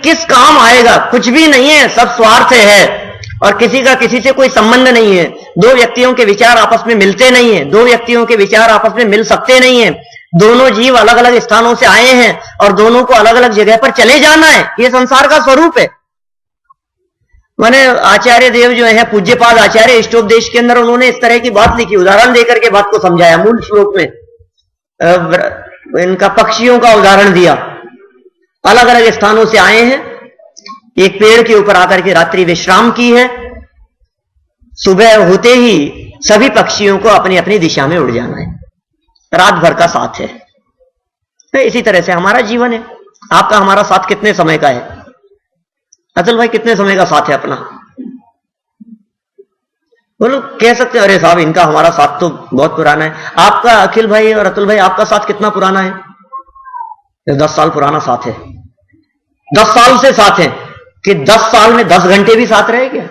किस काम आएगा? कुछ भी नहीं है, सब स्वार्थ है और किसी का किसी से कोई संबंध नहीं है। दो व्यक्तियों के विचार आपस में मिलते नहीं है, दो व्यक्तियों के विचार आपस में मिल सकते नहीं है। दोनों जीव अलग अलग स्थानों से आए हैं और दोनों को अलग अलग जगह पर चले जाना है। यह संसार का स्वरूप है। माने आचार्य देव जो है, पूज्यपाद आचार्य इष्टोपदेश के अंदर उन्होंने इस तरह की बात लिखी, उदाहरण देकर के बात को समझाया। मूल श्लोक में इनका पक्षियों का उदाहरण दिया। अलग अलग स्थानों से आए हैं, एक पेड़ के ऊपर आकर के रात्रि विश्राम की है, सुबह होते ही सभी पक्षियों को अपनी अपनी दिशा में उड़ जाना है, रात भर का साथ है। तो इसी तरह से हमारा जीवन है। आपका हमारा साथ कितने समय का है? अतुल भाई कितने समय का साथ है अपना? बोलो, कह सकते हैं अरे साहब इनका हमारा साथ तो बहुत पुराना है। आपका अखिल भाई और अतुल भाई आपका साथ कितना पुराना है? 10 साल पुराना साथ है। 10 साल से साथ है कि 10 साल में 10 घंटे भी साथ रहे क्या?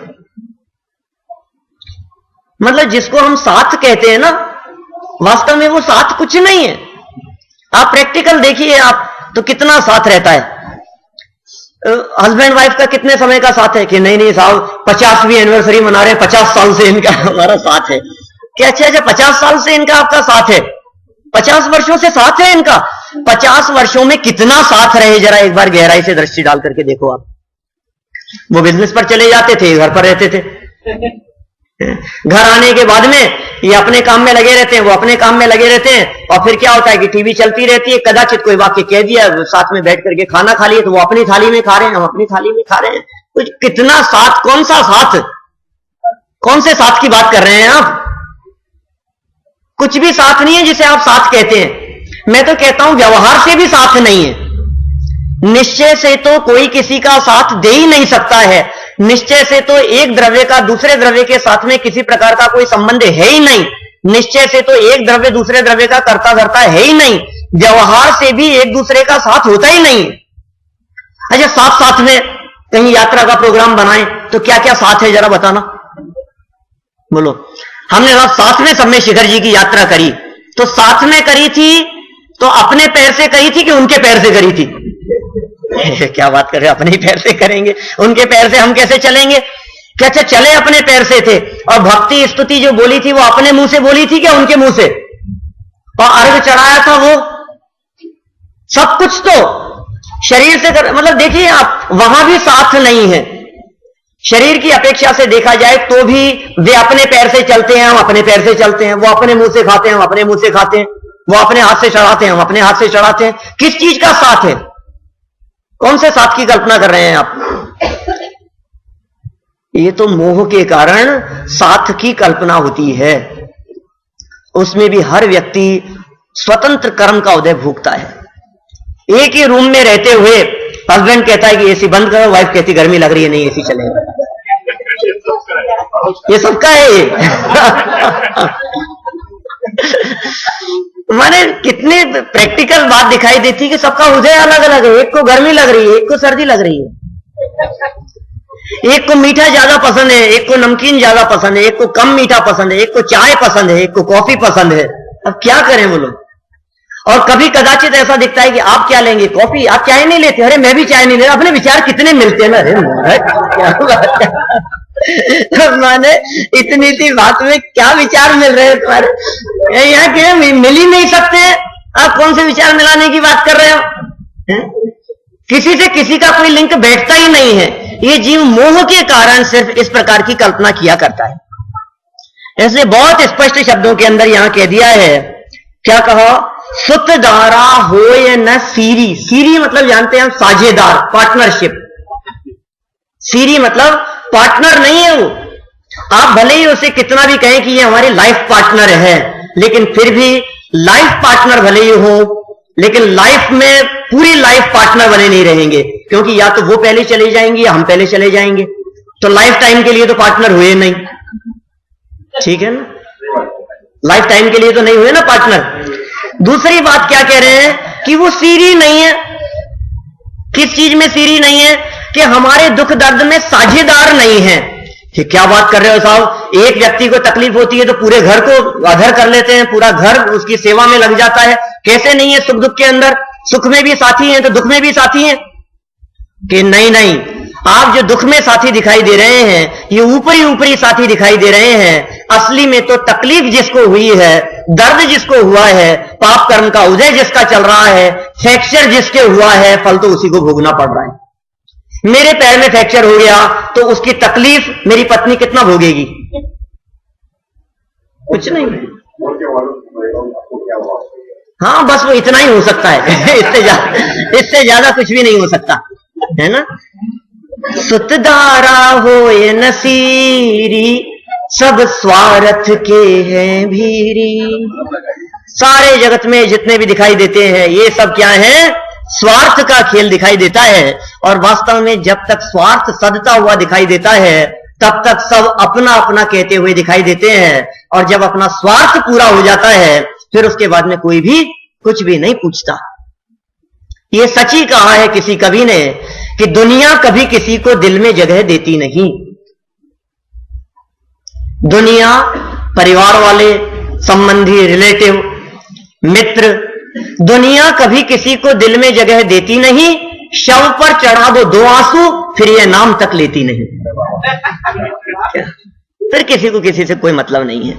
मतलब जिसको हम साथ कहते हैं ना, वास्तव में वो साथ कुछ नहीं है। आप प्रैक्टिकल देखिए, आप तो कितना साथ रहता है। हस्बैंड वाइफ का कितने समय का साथ है कि नहीं साहब 50वीं एनिवर्सरी मना रहे हैं, 50 साल से इनका हमारा साथ है। क्या अच्छा 50 साल से इनका आपका साथ है, 50 वर्षों से साथ है इनका। 50 वर्षों में कितना साथ रहे, जरा एक बार गहराई से दृष्टि डाल करके देखो आप। वो बिजनेस पर चले जाते थे, घर पर रहते थे। घर आने के बाद में ये अपने काम में लगे रहते हैं, वो अपने काम में लगे रहते हैं, और फिर क्या होता है कि टीवी चलती रहती है। कदाचित कोई वाक्य कह दिया, साथ में बैठ करके खाना खा लिए, तो वो अपनी थाली में खा रहे हैं, हम अपनी थाली में खा रहे हैं। कुछ कितना साथ, कौन सा साथ, कौन से साथ की बात कर रहे हैं आप? कुछ भी साथ नहीं है जिसे आप साथ कहते हैं। मैं तो कहता हूं व्यवहार से भी साथ नहीं है। निश्चय से तो कोई किसी का साथ दे ही नहीं सकता है। निश्चय से तो एक द्रव्य का दूसरे द्रव्य के साथ में किसी प्रकार का कोई संबंध है ही नहीं। निश्चय से तो एक द्रव्य दूसरे द्रव्य का कर्ता धर्ता है ही नहीं। व्यवहार से भी एक दूसरे का साथ होता ही नहीं। अच्छा, साथ साथ में कहीं यात्रा का प्रोग्राम बनाएं तो क्या क्या साथ है, जरा बताना। बोलो, हमने साथ में सब में शिखर जी की यात्रा करी, तो साथ में करी थी तो अपने पैर से करी थी कि उनके पैर से करी थी? क्या बात कर रहे हैं, अपने ही पैर से करेंगे, उनके पैर से हम कैसे चलेंगे? क्या अच्छा चले अपने पैर से थे। और भक्ति स्तुति जो बोली थी वो अपने मुंह से बोली थी क्या उनके मुंह से? और अर्घ चढ़ाया था वो, सब कुछ तो शरीर से कर, मतलब देखिए आप, वहां भी साथ नहीं है। शरीर की अपेक्षा से देखा जाए तो भी वे अपने पैर से चलते हैं, हम अपने पैर से चलते हैं। वो अपने मुंह से खाते हैं, हम अपने मुंह से खाते हैं। वो अपने हाथ से चढ़ाते हैं, हम अपने हाथ से चढ़ाते हैं। किस चीज का साथ है? कौन से साथ की कल्पना कर रहे हैं आप? ये तो मोह के कारण साथ की कल्पना होती है। उसमें भी हर व्यक्ति स्वतंत्र कर्म का उदय भोगता है। एक ही रूम में रहते हुए हस्बैंड कहता है कि एसी बंद करो, वाइफ कहती गर्मी लग रही है, नहीं एसी चलेगा। ये सबका है। माने कितनी प्रैक्टिकल बात दिखाई देती कि सबका हृदय अलग अलग है। एक को गर्मी लग रही है, एक को सर्दी लग रही है, एक को मीठा ज्यादा पसंद है, एक को नमकीन ज्यादा पसंद है, एक को कम मीठा पसंद है, एक को चाय पसंद है, एक को कॉफी पसंद है। अब क्या करें वो लोग? और कभी कदाचित ऐसा दिखता है कि आप क्या लेंगे? कॉफी। आप चाय नहीं लेते? अरे मैं भी चाय नहीं ले रहा। अपने विचार कितने मिलते हैं ना। अरे क्या बात है, माने इतनी सी बात में क्या विचार मिल रहे हैं तुम्हारे? यहाँ के मिल ही नहीं सकते। आप कौन से विचार मिलाने की बात कर रहे हो? किसी से किसी का कोई लिंक बैठता ही नहीं है। ये जीव मोह के कारण सिर्फ इस प्रकार की कल्पना किया करता है। इसलिए बहुत स्पष्ट शब्दों के अंदर यहां कह दिया है, क्या कहा? सुत दारा होय न सीरी। सीरी मतलब जानते हैं हम, साझेदार, पार्टनरशिप। सीरी मतलब पार्टनर नहीं है वो। आप भले ही उसे कितना भी कहें कि ये हमारी लाइफ पार्टनर है, लेकिन फिर भी लाइफ पार्टनर भले ही हो, लेकिन लाइफ में पूरी लाइफ पार्टनर बने नहीं रहेंगे, क्योंकि या तो वो पहले चले जाएंगे या हम पहले चले जाएंगे। तो लाइफ टाइम के लिए तो पार्टनर हुए नहीं, ठीक है ना? लाइफ टाइम के लिए तो नहीं हुए ना पार्टनर। दूसरी बात क्या कह रहे हैं कि वो सीरी नहीं है। किस चीज में सीरी नहीं है? कि हमारे दुख दर्द में साझेदार नहीं है। कि क्या बात कर रहे हो साहब? एक व्यक्ति को तकलीफ होती है तो पूरे घर को अधर कर लेते हैं, पूरा घर उसकी सेवा में लग जाता है। कैसे नहीं है? सुख दुख के अंदर सुख में भी साथी हैं तो दुख में भी साथी हैं। कि नहीं नहीं, आप जो दुख में साथी दिखाई दे रहे हैं ये ऊपरी ऊपरी साथी दिखाई दे रहे हैं। असली में तो तकलीफ जिसको हुई है, दर्द जिसको हुआ है, पाप कर्म का उदय जिसका चल रहा है, फ्रैक्चर जिसके हुआ है, फल तो उसी को भोगना पड़ रहा है। मेरे पैर में फ्रैक्चर हो गया तो उसकी तकलीफ मेरी पत्नी कितना भोगेगी? कुछ नहीं। और क्या मालूम आपको क्या हुआ? हाँ, बस वो इतना ही हो सकता है। इससे ज्यादा कुछ भी नहीं हो सकता, है ना। सुतदारा हो ये नसीरी, सब स्वार्थ के हैं भीरी। सारे जगत में जितने भी दिखाई देते हैं ये सब क्या है? स्वार्थ का खेल दिखाई देता है। और वास्तव में जब तक स्वार्थ सदता हुआ दिखाई देता है तब तक सब अपना अपना कहते हुए दिखाई देते हैं। और जब अपना स्वार्थ पूरा हो जाता है फिर उसके बाद में कोई भी कुछ भी नहीं पूछता। ये सच ही कहा है किसी कवि ने कि दुनिया कभी किसी को दिल में जगह देती नहीं। दुनिया, परिवार वाले, संबंधी, रिलेटिव, मित्र, दुनिया कभी किसी को दिल में जगह देती नहीं। शव पर चढ़ा दो आंसू, फिर यह नाम तक लेती नहीं। फिर किसी को किसी से कोई मतलब नहीं है।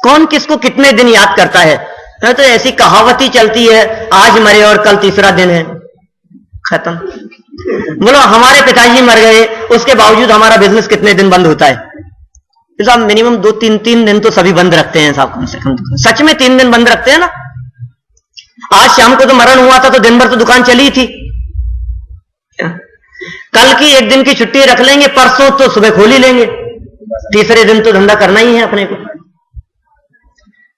कौन किसको कितने दिन याद करता है? तो ऐसी कहावत ही चलती है, आज मरे और कल तीसरा दिन है, खत्म। बोलो हमारे पिताजी मर गए, उसके बावजूद हमारा बिजनेस कितने दिन बंद होता है? साहब मिनिमम 2-3 दिन तो सभी बंद रखते हैं साहब, कम से कम। सच में 3 दिन बंद रखते हैं ना। आज शाम को तो मरण हुआ था तो दिन भर तो दुकान चली थी। कल की 1 दिन की छुट्टी रख लेंगे, परसों तो सुबह खोल ही लेंगे, तीसरे दिन तो धंधा करना ही है अपने को।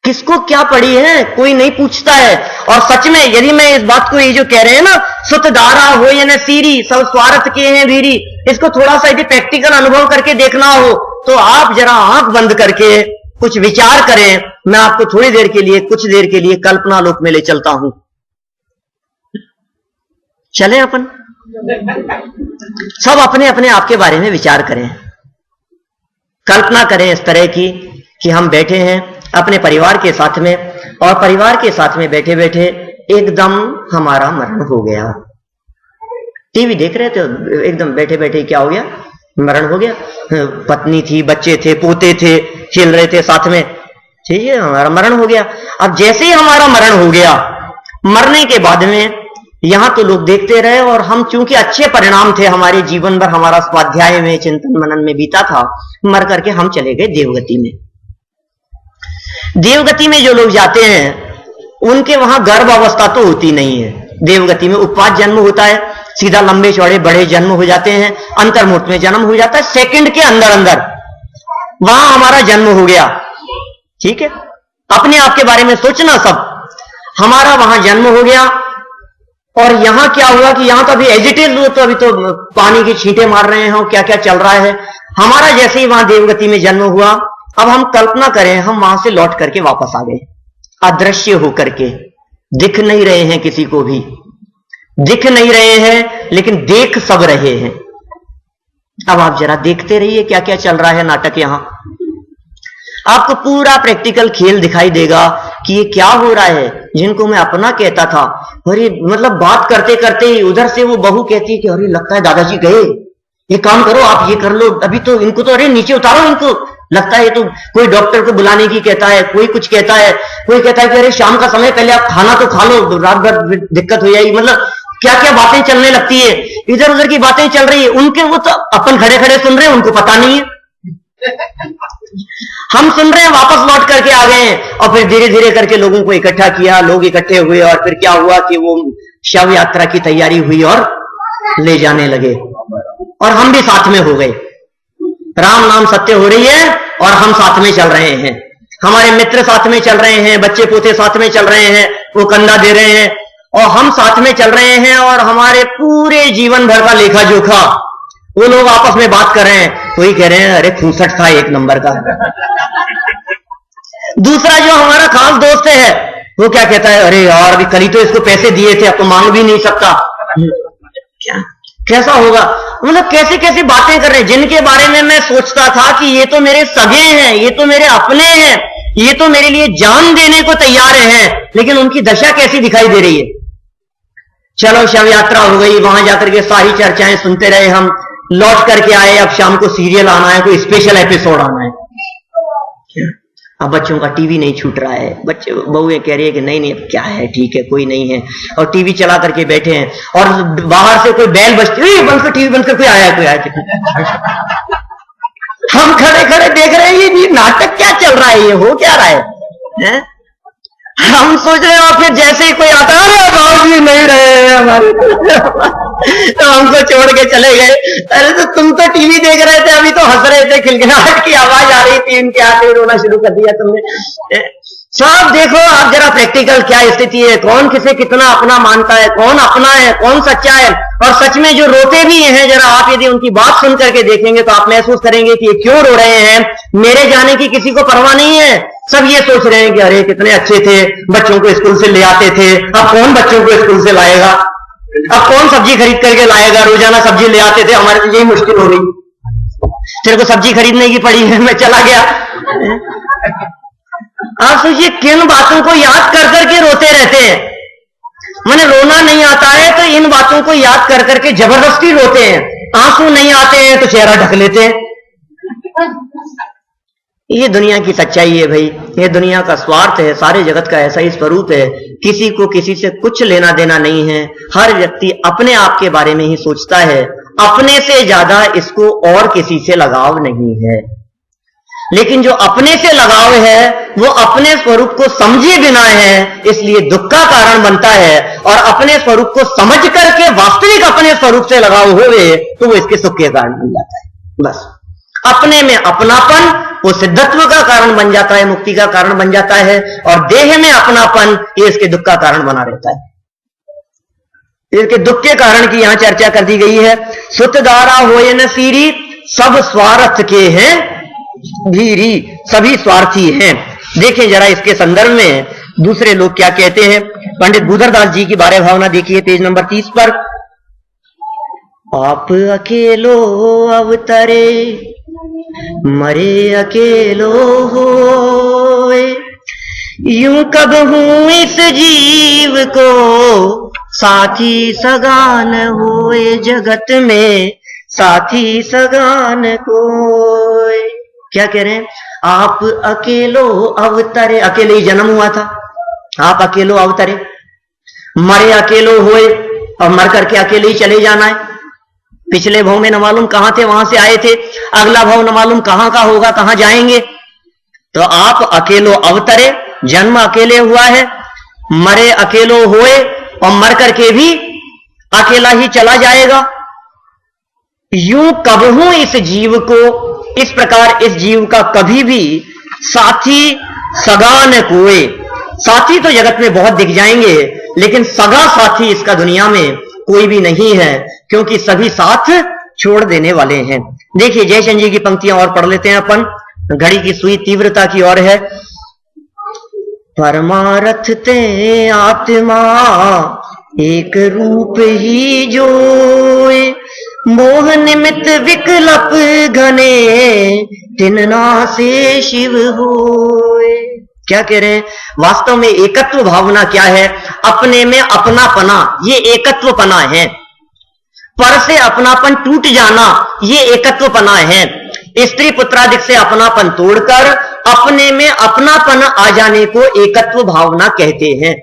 किसको क्या पड़ी है कोई नहीं पूछता है। और सच में यदि मैं इस बात को, ये जो कह रहे हैं ना, सुतदारा हो या न सीरी, सब स्वार्थ के हैं भीरी, इसको थोड़ा सा यदि प्रैक्टिकल अनुभव करके देखना हो तो आप जरा आंख बंद करके कुछ विचार करें। मैं आपको थोड़ी देर के लिए, कुछ देर के लिए कल्पना लोक में ले चलता हूं। चले अपन सब अपने अपने आप के बारे में विचार करें। कल्पना करें इस तरह की कि हम बैठे हैं अपने परिवार के साथ में, और परिवार के साथ में बैठे बैठे एकदम हमारा मरण हो गया। टीवी देख रहे थे, एकदम बैठे बैठे क्या हो गया? मरण हो गया। पत्नी थी, बच्चे थे, पोते थे, खेल रहे थे साथ में, ठीक है, हमारा मरण हो गया। अब जैसे ही हमारा मरण हो गया, मरने के बाद में यहां तो लोग देखते रहे, और हम चूंकि अच्छे परिणाम थे हमारे जीवन भर, हमारा स्वाध्याय में, चिंतन मनन में बीता था, मर करके हम चले गए देवगति में। देवगति में जो लोग जाते हैं उनके वहां गर्भ अवस्था तो होती नहीं है। देवगति में उत्पात जन्म होता है, सीधा लंबे चौड़े बड़े जन्म हो जाते हैं, अंतर्मुख में जन्म हो जाता है, सेकंड के अंदर अंदर वहां हमारा जन्म हो गया। ठीक है, अपने आप के बारे में सोचना, सब हमारा वहां जन्म हो गया। और यहां क्या हुआ कि यहां तो अभी एज इट इज, तो अभी तो पानी की छींटे मार रहे हैं, क्या क्या चल रहा है। हमारा जैसे ही वहां देवगति में जन्म हुआ, अब हम कल्पना करें हम वहां से लौट करके वापस आ गए, अदृश्य होकर के, दिख नहीं रहे हैं, किसी को भी दिख नहीं रहे हैं, लेकिन देख सब रहे हैं। अब आप जरा देखते रहिए क्या क्या चल रहा है नाटक यहां। आपको पूरा प्रैक्टिकल खेल दिखाई देगा कि ये क्या हो रहा है। जिनको मैं अपना कहता था, अरे मतलब बात करते करते ही उधर से वो बहू कहती है कि अरे लगता है दादाजी गए, ये काम करो, आप ये कर लो, अभी तो इनको तो अरे नीचे उतारो इनको, लगता है तो कोई डॉक्टर को बुलाने की कहता है, कोई कुछ कहता है, कोई कहता है कि अरे शाम का समय, पहले आप खाना तो खा लो, रात भर दिक्कत हो जाएगी। मतलब क्या क्या बातें चलने लगती है, इधर उधर की बातें चल रही है उनके, वो तो अपन खड़े खड़े सुन रहे हैं, उनको पता नहीं है। हम सुन रहे हैं, वापस लौट करके आ गए हैं, और फिर धीरे धीरे करके लोगों को इकट्ठा किया, लोग इकट्ठे हुए, और फिर क्या हुआ कि वो शव यात्रा की तैयारी हुई और ले जाने लगे, और हम भी साथ में हो गए। राम नाम सत्य हो रही है और हम साथ में चल रहे हैं, हमारे मित्र साथ में चल रहे हैं, बच्चे पोते साथ में चल रहे हैं, वो कंधा दे रहे हैं और हम साथ में चल रहे हैं, और हमारे पूरे जीवन भर का लेखा जोखा वो लोग आपस में बात कर रहे हैं। कोई कह रहे हैं अरे खूसट था 1 नंबर का। दूसरा जो हमारा खास दोस्त है वो क्या कहता है, अरे यार अभी कल ही तो इसको पैसे दिए थे, अब तो मांग भी नहीं सकता। क्या कैसा होगा, मतलब कैसे कैसे बातें कर रहे हैं, जिनके बारे में मैं सोचता था कि ये तो मेरे सगे हैं, ये तो मेरे अपने हैं, ये तो मेरे लिए जान देने को तैयार हैं, लेकिन उनकी दशा कैसी दिखाई दे रही है। चलो शव यात्रा हो गई, वहां जाकर के सारी चर्चाएं सुनते रहे, हम लौट करके आए, अब शाम को सीरियल आना है, कोई स्पेशल एपिसोड आना है। अब बच्चों का टीवी नहीं छूट रहा है, बच्चे बहुएं कह रही है कि नहीं नहीं अब क्या है, ठीक है कोई नहीं है, और टीवी चला करके बैठे हैं और बाहर से कोई बैल बजती, बंद कर टीवी बंद कर, कोई आया हम खड़े खड़े देख रहे हैं ये नाटक क्या चल रहा है, ये हो क्या रहा है? हम सोच रहे हैं और फिर जैसे ही कोई आता है अरे बाबूजी नहीं रहे हैं हमारे तो हमको छोड़ के चले गए। अरे तो तुम तो टीवी देख रहे थे, अभी तो हंस रहे थे, खिलखिलाहट की आवाज आ रही थी, इनके आते रोना शुरू कर दिया तुमने। सब देखो आप जरा प्रैक्टिकल क्या स्थिति है, कौन किसे कितना अपना मानता है, कौन अपना है कौन सच्चा है। और सच में जो रोते भी हैं, जरा आप यदि उनकी बात सुन करके देखेंगे तो आप महसूस करेंगे कि ये क्यों रो रहे हैं। मेरे जाने की किसी को परवाह नहीं है, सब ये सोच रहे हैं कि अरे कितने अच्छे थे, बच्चों को स्कूल से ले आते थे, अब कौन बच्चों को स्कूल से लाएगा, अब कौन सब्जी खरीद करके लाएगा, रोजाना सब्जी ले आते थे, हमारे लिए यही मुश्किल हो गई, तेरे को सब्जी खरीदने की पड़ी है, मैं चला गया। आप सोचिए किन बातों को याद कर करके रोते रहते हैं। मैंने रोना नहीं आता है तो इन बातों को याद कर करके जबरदस्ती रोते हैं, आंसू नहीं आते हैं तो चेहरा ढक लेते हैं। ये दुनिया की सच्चाई है भाई, ये दुनिया का स्वार्थ है, सारे जगत का ऐसा ही स्वरूप है। किसी को किसी से कुछ लेना देना नहीं है, हर व्यक्ति अपने आप के बारे में ही सोचता है, अपने से ज्यादा इसको और किसी से लगाव नहीं है। लेकिन जो अपने से लगाव है वो अपने स्वरूप को समझे बिना है, इसलिए दुख का कारण बनता है। और अपने स्वरूप को समझ करके वास्तविक अपने स्वरूप से लगाव होवे तो वो इसके सुख के कारण बन जाता है। बस अपने में अपनापन वो सिद्धत्व का कारण बन जाता है, मुक्ति का कारण बन जाता है। और देह में अपनापन ये इसके दुख का कारण बना रहता है। इसके दुख के कारण की यहां चर्चा कर दी गई है। सुतदारा होए न सीरी, सब स्वार्थ के हैं भीरी, सभी स्वार्थी हैं। देखें जरा इसके संदर्भ में दूसरे लोग क्या कहते हैं। पंडित बुधरदास जी की बारे भावना देखिए पेज नंबर 30 पर। आप अकेलो अवतरे मरे अकेलो होए, यूं कब हूं इस जीव को साथी सगान होए, जगत में साथी सगान कोई। क्या कह रहे हैं, आप अकेलो अवतरे, अकेले ही जन्म हुआ था, आप अकेलो अवतरे, मरे अकेलो होए और मर करके अकेले ही चले जाना है। पिछले भाव में न मालूम कहां थे, वहां से आए थे, अगला भाव न मालूम कहां का होगा, कहां जाएंगे। तो आप अकेलो अवतरे, जन्म अकेले हुआ है, मरे अकेलो होए और मर करके भी अकेला ही चला जाएगा। यूं कबहू इस जीव को, इस प्रकार इस जीव का कभी भी साथी सगा न कोई। साथी तो जगत में बहुत दिख जाएंगे, लेकिन सगा साथी इसका दुनिया में कोई भी नहीं है, क्योंकि सभी साथ छोड़ देने वाले हैं। देखिए जयचंद जी की पंक्तियां और पढ़ लेते हैं अपन, घड़ी की सुई तीव्रता की ओर है। परमारथ ते आत्मा एक रूप ही जोए, मोह निमित्त विकल्प घने, तिनना से शिव होए। क्या कह रहे हैं, वास्तव में एकत्व भावना क्या है, अपने में अपनापना, ये एकत्वपना है। पर से अपनापन टूट जाना, ये एकत्वपना है। स्त्री पुत्रादिक से अपनापन तोड़कर अपने में अपनापन आ जाने को एकत्व भावना कहते हैं।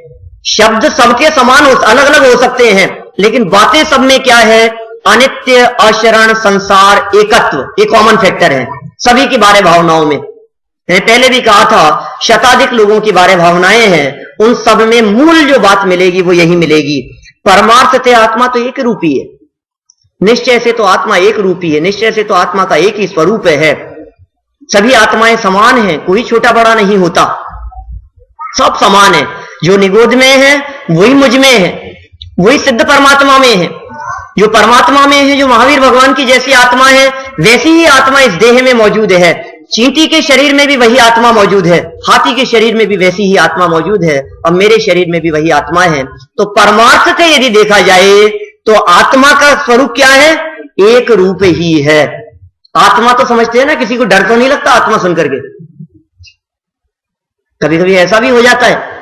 शब्द सबके समान अलग अलग हो सकते हैं, लेकिन बातें सब में क्या है, अनित्य, अशरण, संसार, एकत्व, ये कॉमन फैक्टर है सभी की बारे भावनाओं में। मैंने पहले भी कहा था, शताधिक लोगों की बारे भावनाएं हैं, उन सब में मूल जो बात मिलेगी वो यही मिलेगी। परमार्थ से आत्मा तो एक रूपी है, निश्चय से तो आत्मा एक रूपी है, निश्चय से तो आत्मा का एक ही स्वरूप है। सभी आत्माएं समान हैं, कोई छोटा बड़ा नहीं होता, सब समान है। जो निगोद में है वही मुझ में है, वही सिद्ध परमात्मा में है। जो परमात्मा में है, जो महावीर भगवान की जैसी आत्मा है, वैसी ही आत्मा इस देह में मौजूद है। चींटी के शरीर में भी वही आत्मा मौजूद है, हाथी के शरीर में भी वैसी ही आत्मा मौजूद है, और मेरे शरीर में भी वही आत्मा है। तो परमार्थ से यदि देखा जाए तो आत्मा का स्वरूप क्या है, एक रूप ही है। आत्मा तो समझते हैं ना, किसी को डर तो नहीं लगता आत्मा सुनकर के। कभी कभी ऐसा भी हो जाता है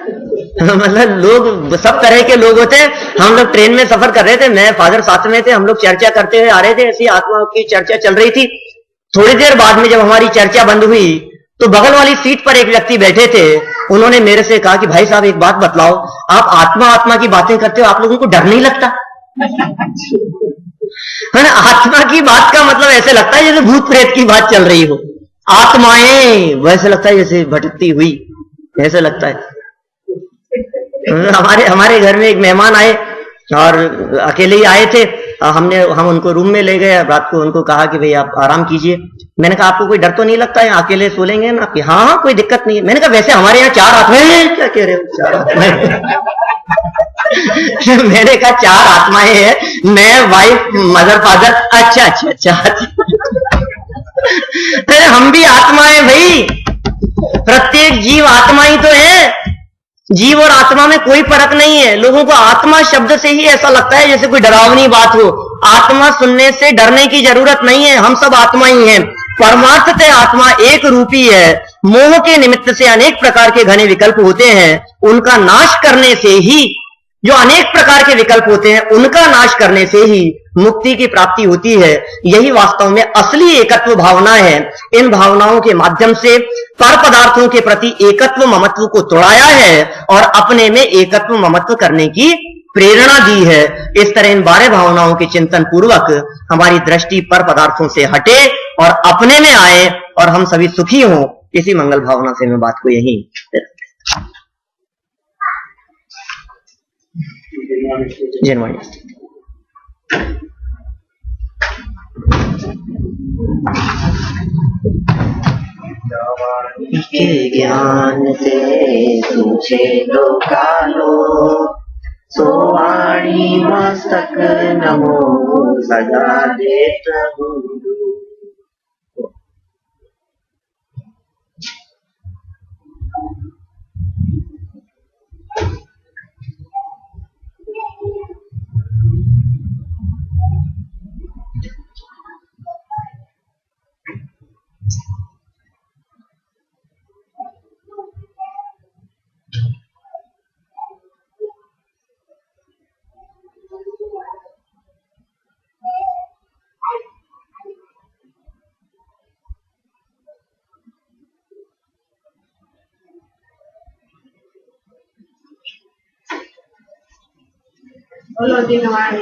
मतलब लोग सब तरह के लोग होते हैं। हम लोग ट्रेन में सफर कर रहे थे, मैं फादर साथ में थे, हम लोग चर्चा करते हुए आ रहे थे, ऐसी आत्मा की चर्चा चल रही थी। थोड़ी देर बाद में जब हमारी चर्चा बंद हुई तो बगल वाली सीट पर एक व्यक्ति बैठे थे, उन्होंने मेरे से कहा कि भाई साहब एक बात बतलाओ, आप आत्मा आत्मा की बातें करते हो, आप लोगों को डर नहीं लगता? है ना, आत्मा की बात का मतलब ऐसे लगता है जैसे भूत प्रेत की बात चल रही हो। आत्माएं वैसे लगता है जैसे भटकती हुई, ऐसे लगता है। हमारे घर में एक मेहमान आए और अकेले ही आए थे। हम उनको रूम में ले गए, रात को उनको कहा कि भाई आप आराम कीजिए। मैंने कहा आपको कोई डर तो नहीं लगता है, अकेले सो लेंगे ना? कि हाँ हाँ कोई दिक्कत नहीं है। मैंने कहा वैसे हमारे यहाँ 4 आत्माएं, क्या कह रहे हो 4 आत्माएं? मैंने कहा 4 आत्माएं हैं, मैं, वाइफ, मदर, फादर। अच्छा अच्छा अच्छा, अरे हम भी आत्माएं भाई, प्रत्येक जीव आत्मा ही तो है। जीव और आत्मा में कोई फर्क नहीं है। लोगों को आत्मा शब्द से ही ऐसा लगता है जैसे कोई डरावनी बात हो। आत्मा सुनने से डरने की जरूरत नहीं है, हम सब आत्मा ही हैं। परमार्थतः आत्मा एक रूपी है। मोह के निमित्त से अनेक प्रकार के घने विकल्प होते हैं, उनका नाश करने से ही, जो अनेक प्रकार के विकल्प होते हैं उनका नाश करने से ही मुक्ति की प्राप्ति होती है। यही वास्तव में असली एकत्व भावना है। इन भावनाओं के माध्यम से पर पदार्थों के प्रति एकत्व ममत्व को तोड़ाया है और अपने में एकत्व ममत्व करने की प्रेरणा दी है। इस तरह इन 12 भावनाओं के चिंतन पूर्वक हमारी दृष्टि पर पदार्थों से हटे और अपने में आए और हम सभी सुखी हों। इसी मंगल भावना से मैं बात को यही जनवाणी। के ज्ञान से तुझे लोकालो, सो वाणी मस्तक नमो सदा दे प्रभु। बोलो जी हमारे